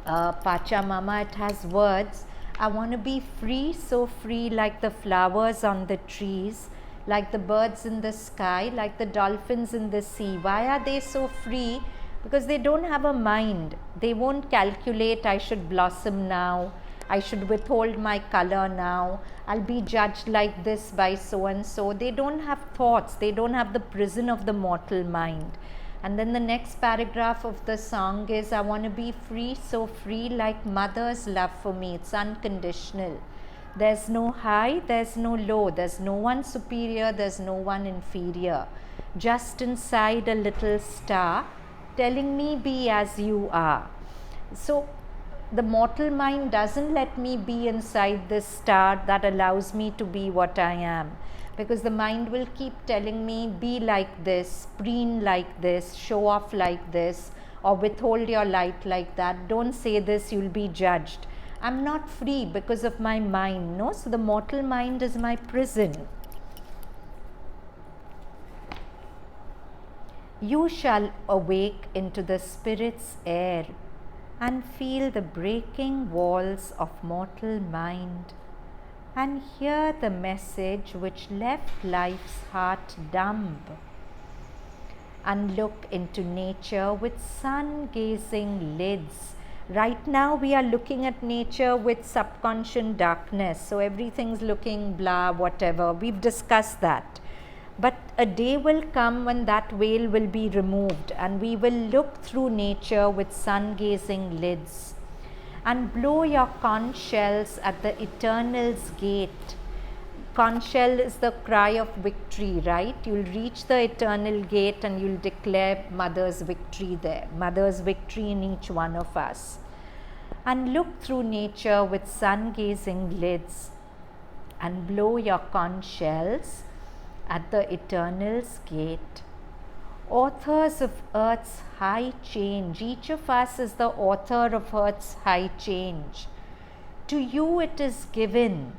Pacha Mama, it has words. I want to be free, so free like the flowers on the trees, like the birds in the sky, like the dolphins in the sea. Why are they so free? Because they don't have a mind. They won't calculate, I should blossom now, I should withhold my color now, I'll be judged like this by so and so. They don't have thoughts, they don't have the prison of the mortal mind. And then the next paragraph of the song is, I want to be free, so free like mother's love for me. It's unconditional. There's no high, there's no low, there's no one superior, there's no one inferior. Just inside a little star telling me be as you are. So the mortal mind doesn't let me be inside this star that allows me to be what I am. Because the mind will keep telling me, be like this, preen like this, show off like this, or withhold your light like that. Don't say this, you'll be judged. I'm not free because of my mind, no? So the mortal mind is my prison. You shall awake into the spirit's air and feel the breaking walls of mortal mind, and hear the message which left life's heart dumb, and look into nature with sun-gazing lids. Right now we are looking at nature with subconscient darkness, so everything's looking blah, whatever. We've discussed that. But a day will come when that veil will be removed and we will look through nature with sun-gazing lids, and blow your conch shells at the eternal's gate. Conch shell is the cry of victory, right? You'll reach the eternal gate and you'll declare Mother's victory there, Mother's victory in each one of us. And look through nature with sun-gazing lids, and blow your conch shells at the eternal's gate. Authors of earth's high change, each of us is the author of earth's high change. To you it is given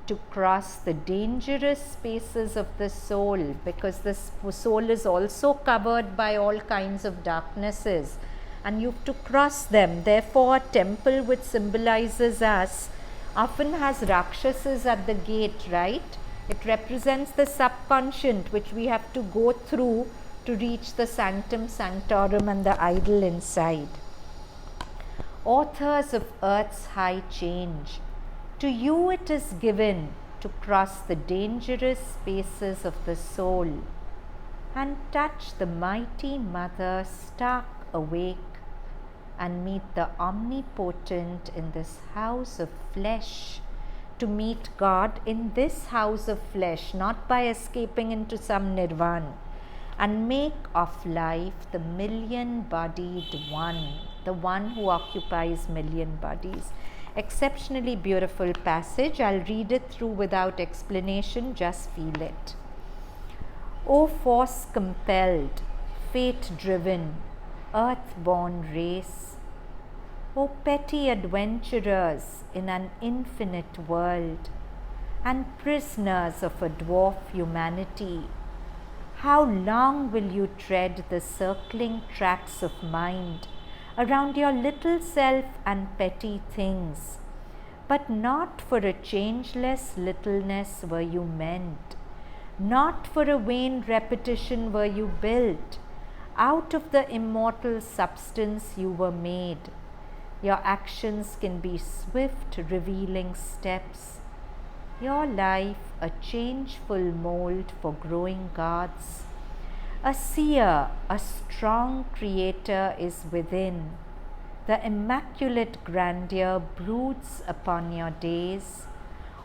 to cross the dangerous spaces of the soul, because the soul is also covered by all kinds of darknesses and you have to cross them. Therefore, a temple which symbolizes us often has Rakshasas at the gate, right? It represents the subconscient which we have to go through to reach the sanctum sanctorum and the idol inside. Authors of earth's high change, to you it is given to cross the dangerous spaces of the soul and touch the mighty Mother stark awake, and meet the omnipotent in this house of flesh, to meet God in this house of flesh, not by escaping into some nirvana, and make of life the million-bodied one, the one who occupies million bodies. Exceptionally beautiful passage. I'll read it through without explanation, just feel it. O force compelled, fate driven, earth-born race, O petty adventurers in an infinite world, and prisoners of a dwarf humanity, how long will you tread the circling tracks of mind around your little self and petty things? But not for a changeless littleness were you meant, not for a vain repetition were you built. Out of the immortal substance you were made. Your actions can be swift, revealing steps. Your life a changeful mold for growing gods. A seer, a strong creator is within. The immaculate grandeur broods upon your days.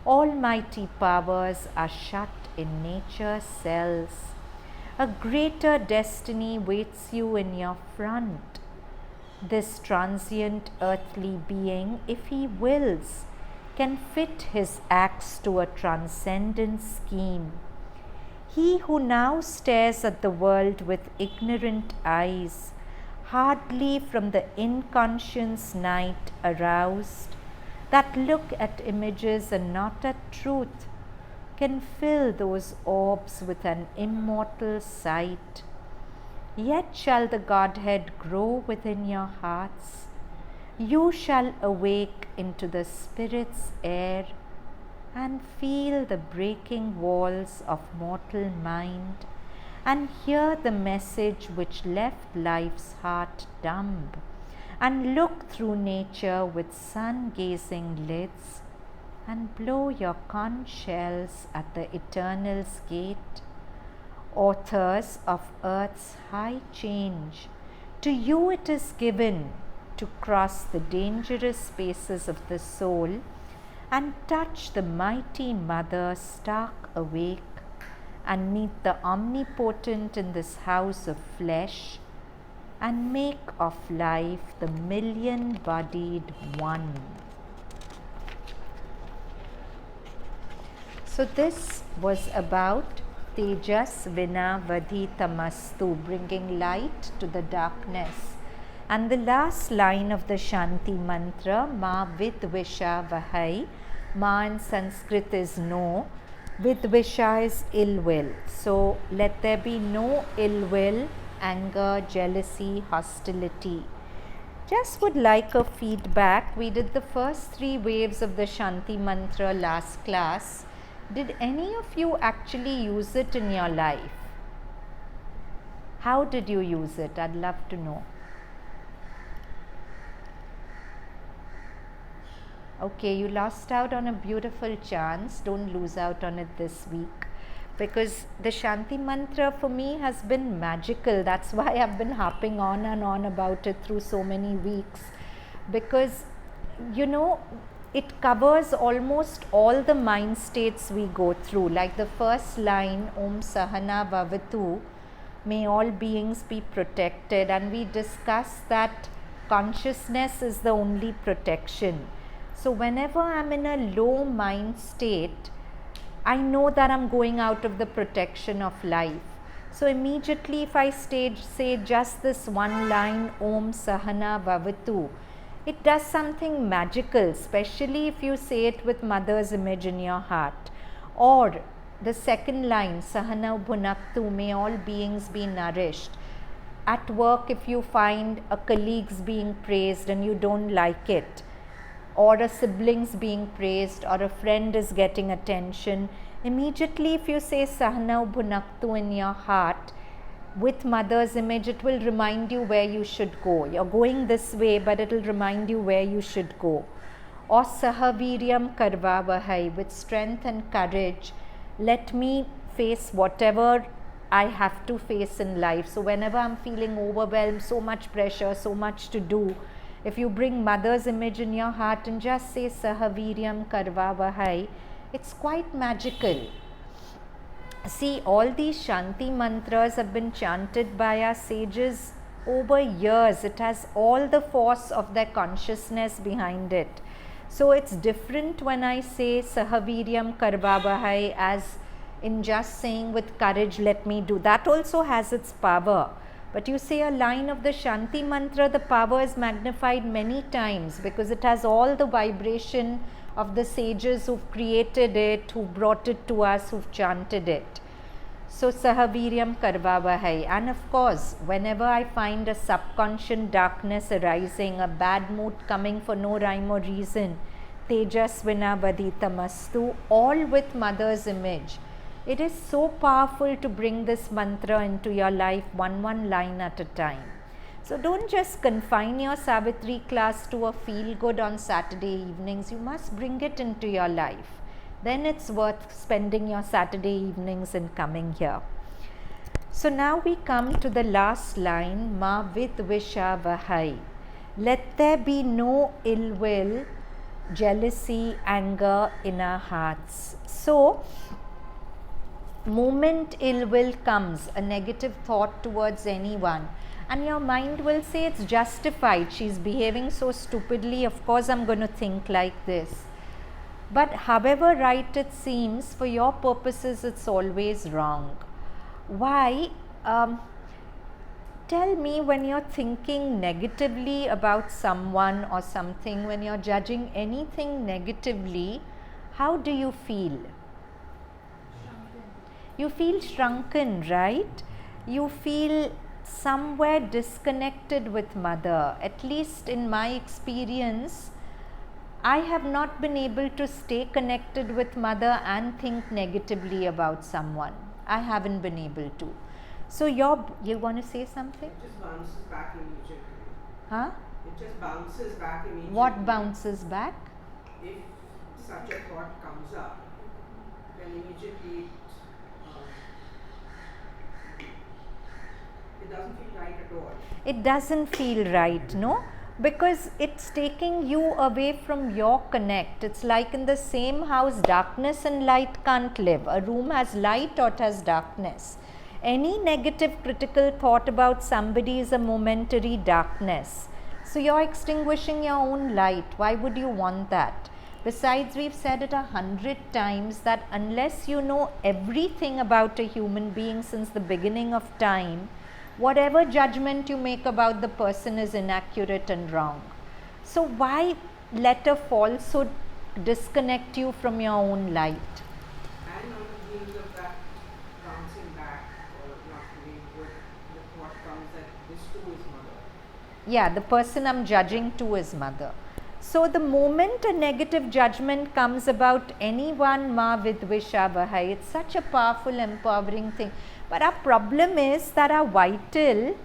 Almighty powers are shut in nature's cells. A greater destiny waits you in your front. This transient earthly being, if he wills, can fit his acts to a transcendent scheme. He who now stares at the world with ignorant eyes, hardly from the inconscious night aroused, that look at images and not at truth, can fill those orbs with an immortal sight. Yet shall the Godhead grow within your hearts. You shall awake into the Spirit's air and feel the breaking walls of mortal mind and hear the message which left life's heart dumb, and look through nature with sun-gazing lids and blow your conch shells at the eternal's gate. Authors of earth's high change, to you it is given to cross the dangerous spaces of the soul and touch the mighty mother stark awake and meet the omnipotent in this house of flesh and make of life the million-bodied one. So this was about Tejas Vina Vadhitamastu, bringing light to the darkness. And the last line of the Shanti mantra, Ma Vidvisha Vahai. Ma in Sanskrit is no, Vidvisha is ill will. So let there be no ill will, anger, jealousy, hostility. Just would like a feedback. We did the first 3 waves of the Shanti mantra last class. Did any of you actually use it in your life? How did you use it? I'd love to know. Okay, you lost out on a beautiful chance. Don't lose out on it this week, because the Shanti mantra for me has been magical. That's why I've been harping on and on about it through so many weeks, because it covers almost all the mind states we go through. Like the first line, Om Sahana Bhavatu, may all beings be protected, and we discussed that consciousness is the only protection. So whenever I'm in a low mind state, I know that I'm going out of the protection of life. So immediately if I say just this one line, Om Sahana Bhavatu, it does something magical, especially if you say it with mother's image in your heart. Or the second line, Sahana Bhunaktu, may all beings be nourished. At work, if you find a colleague's being praised and you don't like it, or a sibling's being praised, or a friend is getting attention, immediately if you say Sahana Bhunaktu in your heart with mother's image, it will remind you where you should go. You're going this way, but it will remind you where you should go. Or Sahaviryam Karvavahai, with strength and courage, let me face whatever I have to face in life. So whenever I'm feeling overwhelmed, so much pressure, so much to do, if you bring mother's image in your heart and just say Sahaviryam Karvavahai, it's quite magical. See, all these Shanti mantras have been chanted by our sages over years. It has all the force of their consciousness behind it. So it's different when I say Sahaviryam Karvavahai as in just saying with courage, let me do. That also has its power. But you say a line of the Shanti mantra, the power is magnified many times because it has all the vibration of the sages who've created it, who brought it to us, who've chanted it. So Sahaviryam Karvavahai. And of course, whenever I find a subconscious darkness arising, a bad mood coming for no rhyme or reason, Tejasvina Vadhitamastu, all with mother's image. It is so powerful to bring this mantra into your life, one line at a time. So don't just confine your Savitri class to a feel good on Saturday evenings. You must bring it into your life. Then it's worth spending your Saturday evenings in coming here. So now we come to the last line, Ma Vidvisha Vahai. Let there be no ill will, jealousy, anger in our hearts. So moment ill will comes, a negative thought towards anyone, and your mind will say it's justified, she's behaving so stupidly, of course I'm going to think like this. But however right it seems, for your purposes it's always wrong. Why? tell me, when you're thinking negatively about someone or something, when you're judging anything negatively, how do you feel? You feel shrunken, right? You feel somewhere disconnected with mother. At least in my experience, I have not been able to stay connected with mother and think negatively about someone. I haven't been able to. So you want to say something? It just bounces back immediately. Huh? It just bounces back immediately. What bounces back? If such a thought comes up, then immediately it doesn't feel right at all. It doesn't feel right, no? Because it's taking you away from your connect. It's like in the same house, darkness and light can't live. A room has light or it has darkness. Any negative critical thought about somebody is a momentary darkness. So you're extinguishing your own light. Why would you want that? Besides, we've said it 100 times that unless you know everything about a human being since the beginning of time, whatever judgment you make about the person is inaccurate and wrong. So why let a falsehood disconnect you from your own light? And on the heels of that bouncing back or not feeling good, the thought comes that this too is mother. Yeah, the person I'm judging to is mother. So the moment a negative judgment comes about anyone, ma vidvishavahai, it's such a powerful, empowering thing. But our problem is that our vital,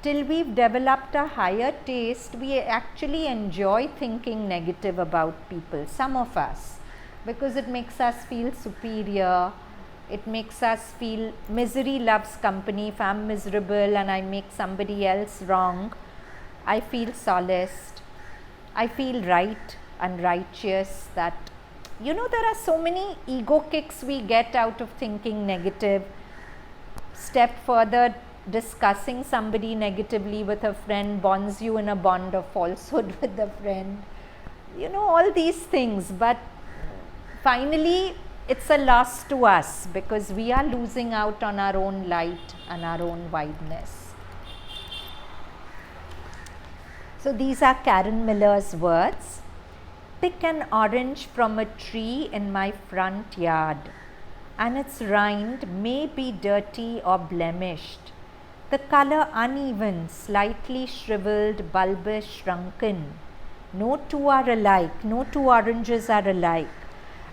till we've developed a higher taste, we actually enjoy thinking negative about people, some of us, because it makes us feel superior. It makes us feel misery loves company. If I'm miserable and I make somebody else wrong, I feel solaced. I feel right and righteous. That, you know, there are so many ego kicks we get out of thinking negative. Step further, discussing somebody negatively with a friend bonds you in a bond of falsehood with the friend. You know, all these things. But finally, it's a loss to us because we are losing out on our own light and our own wideness. So these are Karen Miller's words. Pick an orange from a tree in my front yard, and its rind may be dirty or blemished, the color uneven, slightly shriveled, bulbous, shrunken. No two are alike, no two oranges are alike,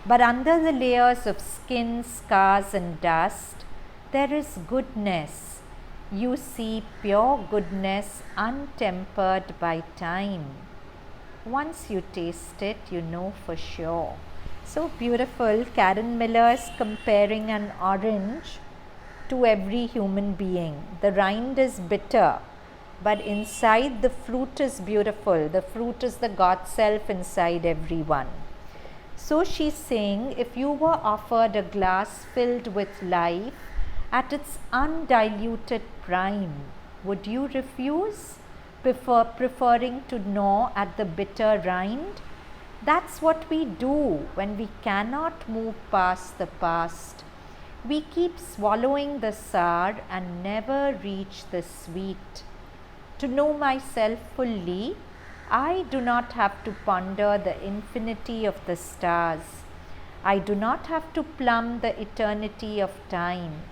but under the layers of skin, scars and dust, there is goodness. You see pure goodness untempered by time. Once you taste it, you know for sure. So beautiful. Karen Miller is comparing an orange to every human being. The rind is bitter, but inside the fruit is beautiful. The fruit is the God self inside everyone. So she's saying, if you were offered a glass filled with life at its undiluted prime, would you refuse, preferring to gnaw at the bitter rind? That's what we do when we cannot move past the past. We keep swallowing the sour and never reach the sweet. To know myself fully, I do not have to ponder the infinity of the stars. I do not have to plumb the eternity of time.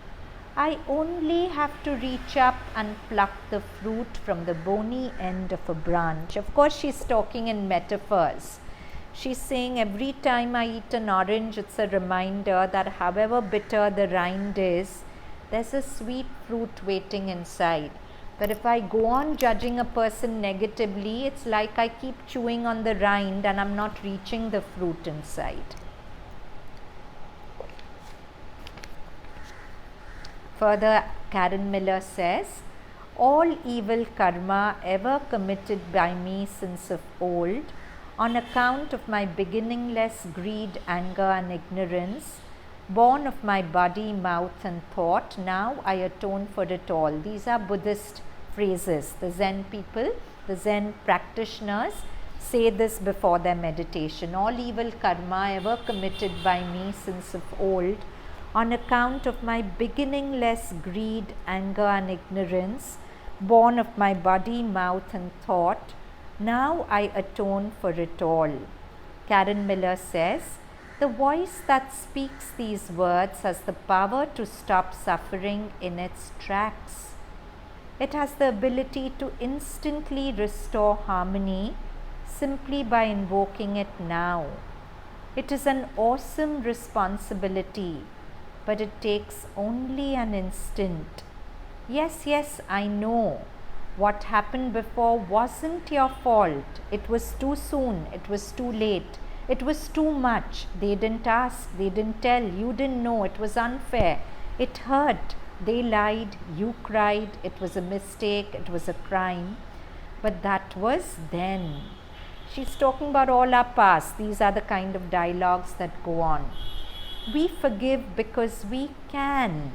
I only have to reach up and pluck the fruit from the bony end of a branch. Of course, she's talking in metaphors. She's saying every time I eat an orange, it's a reminder that however bitter the rind is, there's a sweet fruit waiting inside. But if I go on judging a person negatively, it's like I keep chewing on the rind and I'm not reaching the fruit inside. Further, Karen Miller says, all evil karma ever committed by me since of old, on account of my beginningless greed, anger and ignorance, born of my body, mouth and thought, now I atone for it all. These are Buddhist phrases. The Zen people, the Zen practitioners say this before their meditation. All evil karma ever committed by me since of old, on account of my beginningless greed, anger and ignorance, born of my body, mouth, and thought. Now I atone for it all. Karen Miller says, the voice that speaks these words has the power to stop suffering in its tracks. It has the ability to instantly restore harmony simply by invoking it now. It is an awesome responsibility, but it takes only an instant. Yes, yes, I know. What happened before wasn't your fault. It was too soon. It was too late. It was too much. They didn't ask. They didn't tell. You didn't know. It was unfair. It hurt. They lied. You cried. It was a mistake. It was a crime. But that was then. She's talking about all our past. These are the kind of dialogues that go on. We forgive because we can,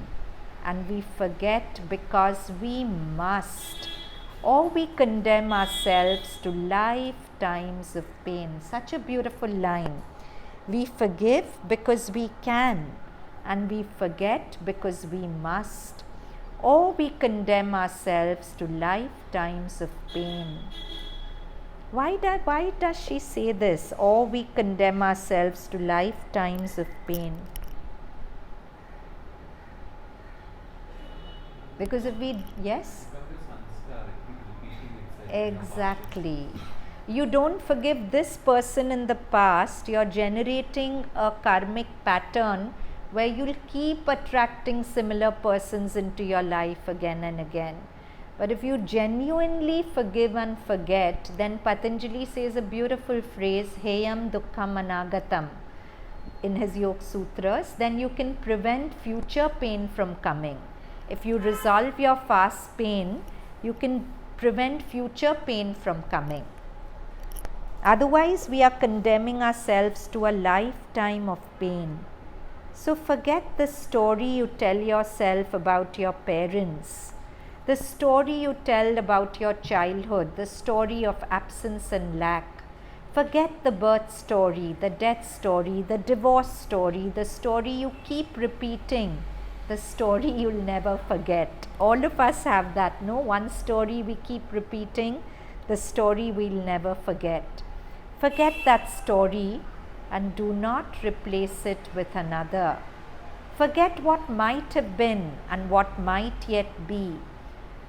and we forget because we must, or we condemn ourselves to lifetimes of pain. Such a beautiful line. We forgive because we can, and we forget because we must, or we condemn ourselves to lifetimes of pain. Why does she say this? Or we condemn ourselves to lifetimes of pain? Because if we, yes? Exactly. You don't forgive this person in the past, you're generating a karmic pattern where you'll keep attracting similar persons into your life again and again. But if you genuinely forgive and forget, then Patanjali says a beautiful phrase, Heyam Dukkham Anagatam, in his Yoga Sutras, then you can prevent future pain from coming. If you resolve your past pain, you can prevent future pain from coming. Otherwise, we are condemning ourselves to a lifetime of pain. So forget the story you tell yourself about your parents, the story you tell about your childhood, the story of absence and lack. Forget the birth story, the death story, the divorce story, the story you keep repeating, the story you'll never forget. All of us have that, no? One story we keep repeating, the story we'll never forget. Forget that story and do not replace it with another. Forget what might have been and what might yet be.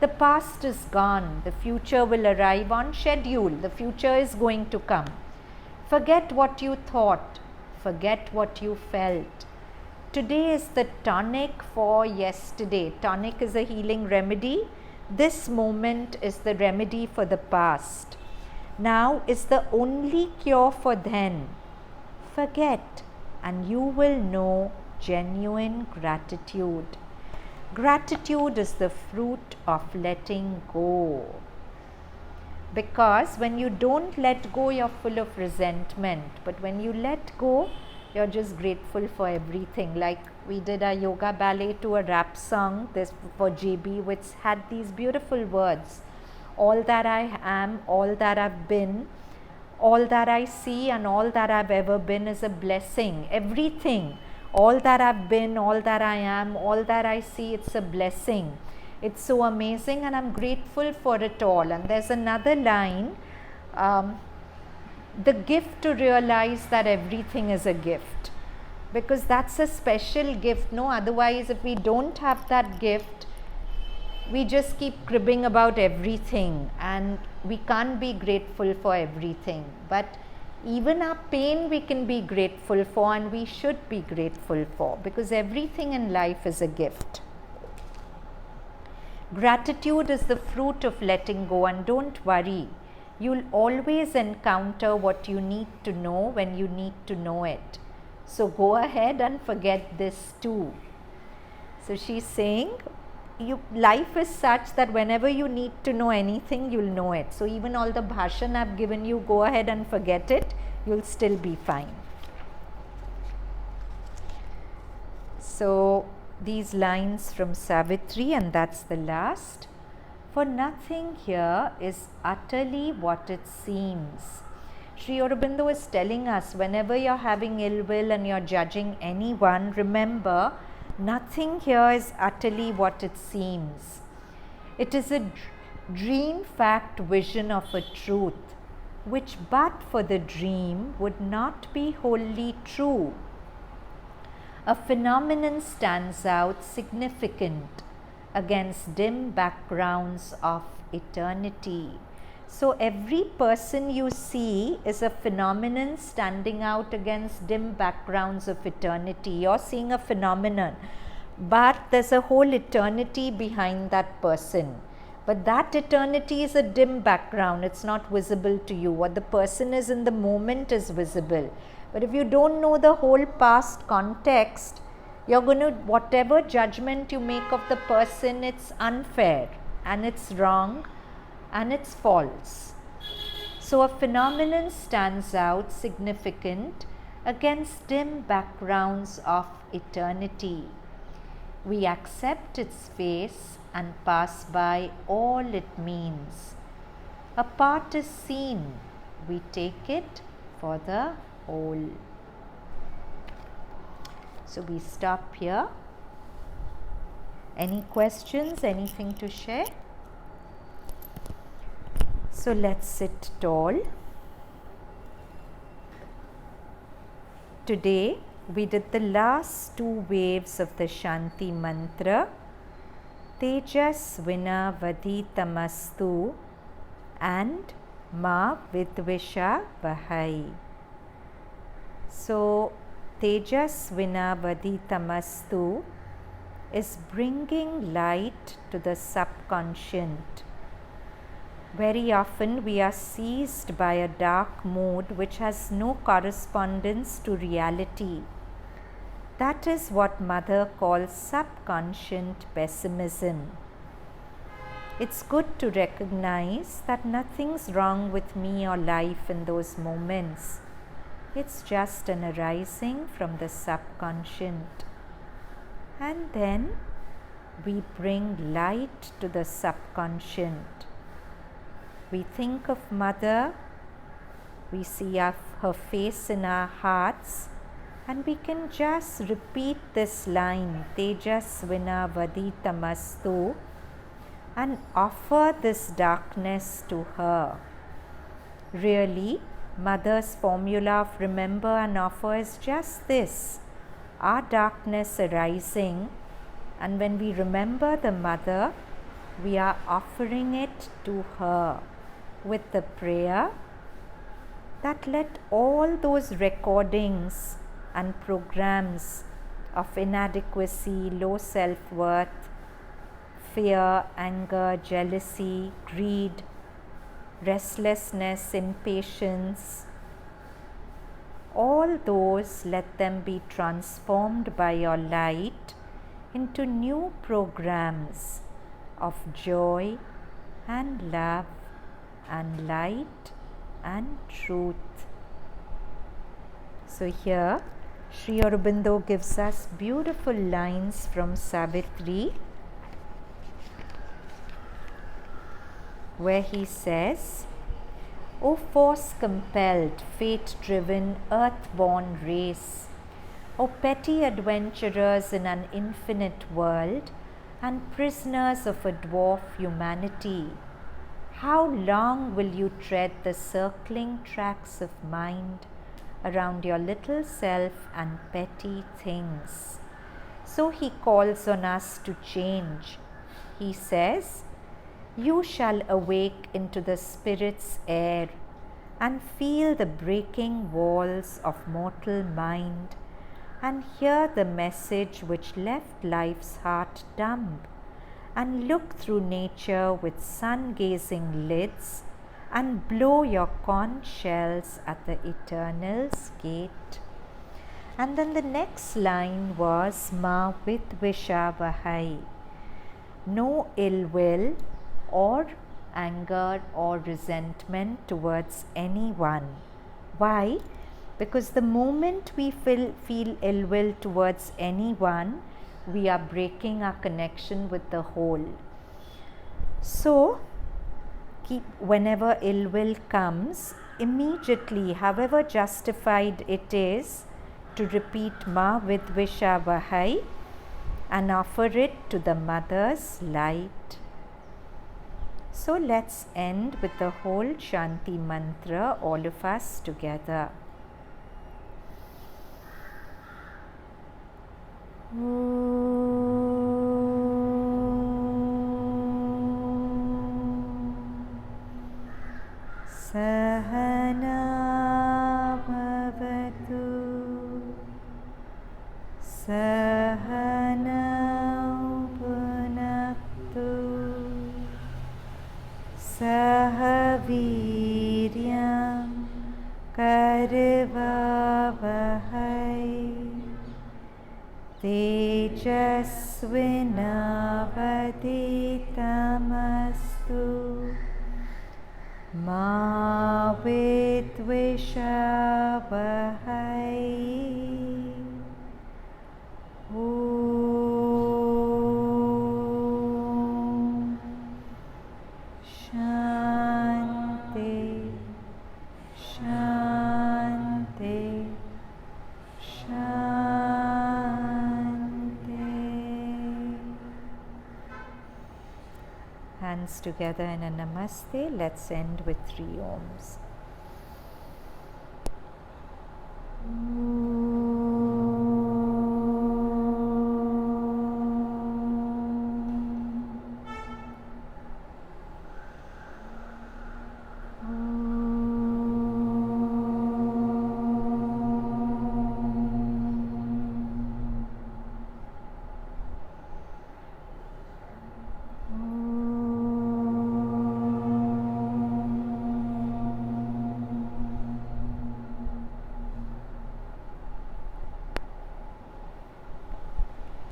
The past is gone. The future will arrive on schedule. The future is going to come. Forget what you thought. Forget what you felt. Today is the tonic for yesterday. Tonic is a healing remedy. This moment is the remedy for the past. Now is the only cure for then. Forget, and you will know genuine gratitude. Gratitude is the fruit of letting go. Because when you don't let go, you're full of resentment. But when you let go, you're just grateful for everything. Like we did a yoga ballet to a rap song this for JB, which had these beautiful words. All that I am, all that I've been, all that I see and all that I've ever been is a blessing. Everything. All that I've been, all that I am, all that I see, it's a blessing. It's so amazing and I'm grateful for it all. And there's another line, the gift to realize that everything is a gift. Because that's a special gift, no? Otherwise, if we don't have that gift, we just keep cribbing about everything and we can't be grateful for everything. But even our pain we can be grateful for, and we should be grateful for, because everything in life is a gift. Gratitude is the fruit of letting go, and don't worry, you'll always encounter what you need to know when you need to know it. So go ahead and forget this too. So she's saying, life is such that whenever you need to know anything, you'll know it. So even all the bhashan I've given you, go ahead and forget it. You'll still be fine. So these lines from Savitri, and that's the last. For nothing here is utterly what it seems. Sri Aurobindo is telling us, whenever you're having ill will and you're judging anyone, remember, nothing here is utterly what it seems. It is dream fact vision of a truth, which but for the dream would not be wholly true. A phenomenon stands out significant against dim backgrounds of eternity. So every person you see is a phenomenon standing out against dim backgrounds of eternity. You're seeing a phenomenon, but there's a whole eternity behind that person. But that eternity is a dim background, it's not visible to you. What the person is in the moment is visible. But if you don't know the whole past context, you're going to, whatever judgment you make of the person, it's unfair and it's wrong and it's false. So a phenomenon stands out significant against dim backgrounds of eternity. We accept its face and pass by all it means. A part is seen, we take it for the whole. So we stop here. Any questions, anything to share? So let's sit tall. Today we did the last two waves of the Shanti mantra, Tejas Vina Vaditamastu and Ma Vidvisha Vahai. So Tejas Vina Vaditamastu is bringing light to the subconscient. Very often we are seized by a dark mood which has no correspondence to reality. That is what Mother calls subconscient pessimism. It's good to recognize that nothing's wrong with me or life in those moments. It's just an arising from the subconscient. And then we bring light to the subconscient. We think of Mother, we see her face in our hearts, and we can just repeat this line, Tejas Vina Vaditamastu, and offer this darkness to her. Really, Mother's formula of remember and offer is just this, our darkness arising, and when we remember the Mother, we are offering it to her with the prayer that let all those recordings and programs of inadequacy, low self-worth, fear, anger, jealousy, greed, restlessness, impatience, all those, let them be transformed by your light into new programs of joy and love and light and truth. So here Sri Aurobindo gives us beautiful lines from Savitri, where he says, O force-compelled, fate-driven, earth-born race, O petty adventurers in an infinite world and prisoners of a dwarf humanity, how long will you tread the circling tracks of mind around your little self and petty things? So he calls on us to change. He says, you shall awake into the Spirit's air and feel the breaking walls of mortal mind and hear the message which left life's heart dumb, and look through nature with sun-gazing lids and blow your conch shells at the eternal's gate. And then the next line was Ma Vidvisha Vahai. No ill will or anger or resentment towards anyone. Why? Because the moment we feel ill will towards anyone, we are breaking our connection with the whole. So, whenever ill will comes, immediately, however justified it is, to repeat Ma Vidvisha Vahai and offer it to the Mother's light. So So let's end with the whole Shanti mantra, all of us together. Sahana bhavatu Sahana punaktu Sahaviryam karvavahai Tejasvinavaditamastu Ma vidvishavahai Om Shanti Shanti Shanti. Hands together in a namaste. Let's end with 3 Oms.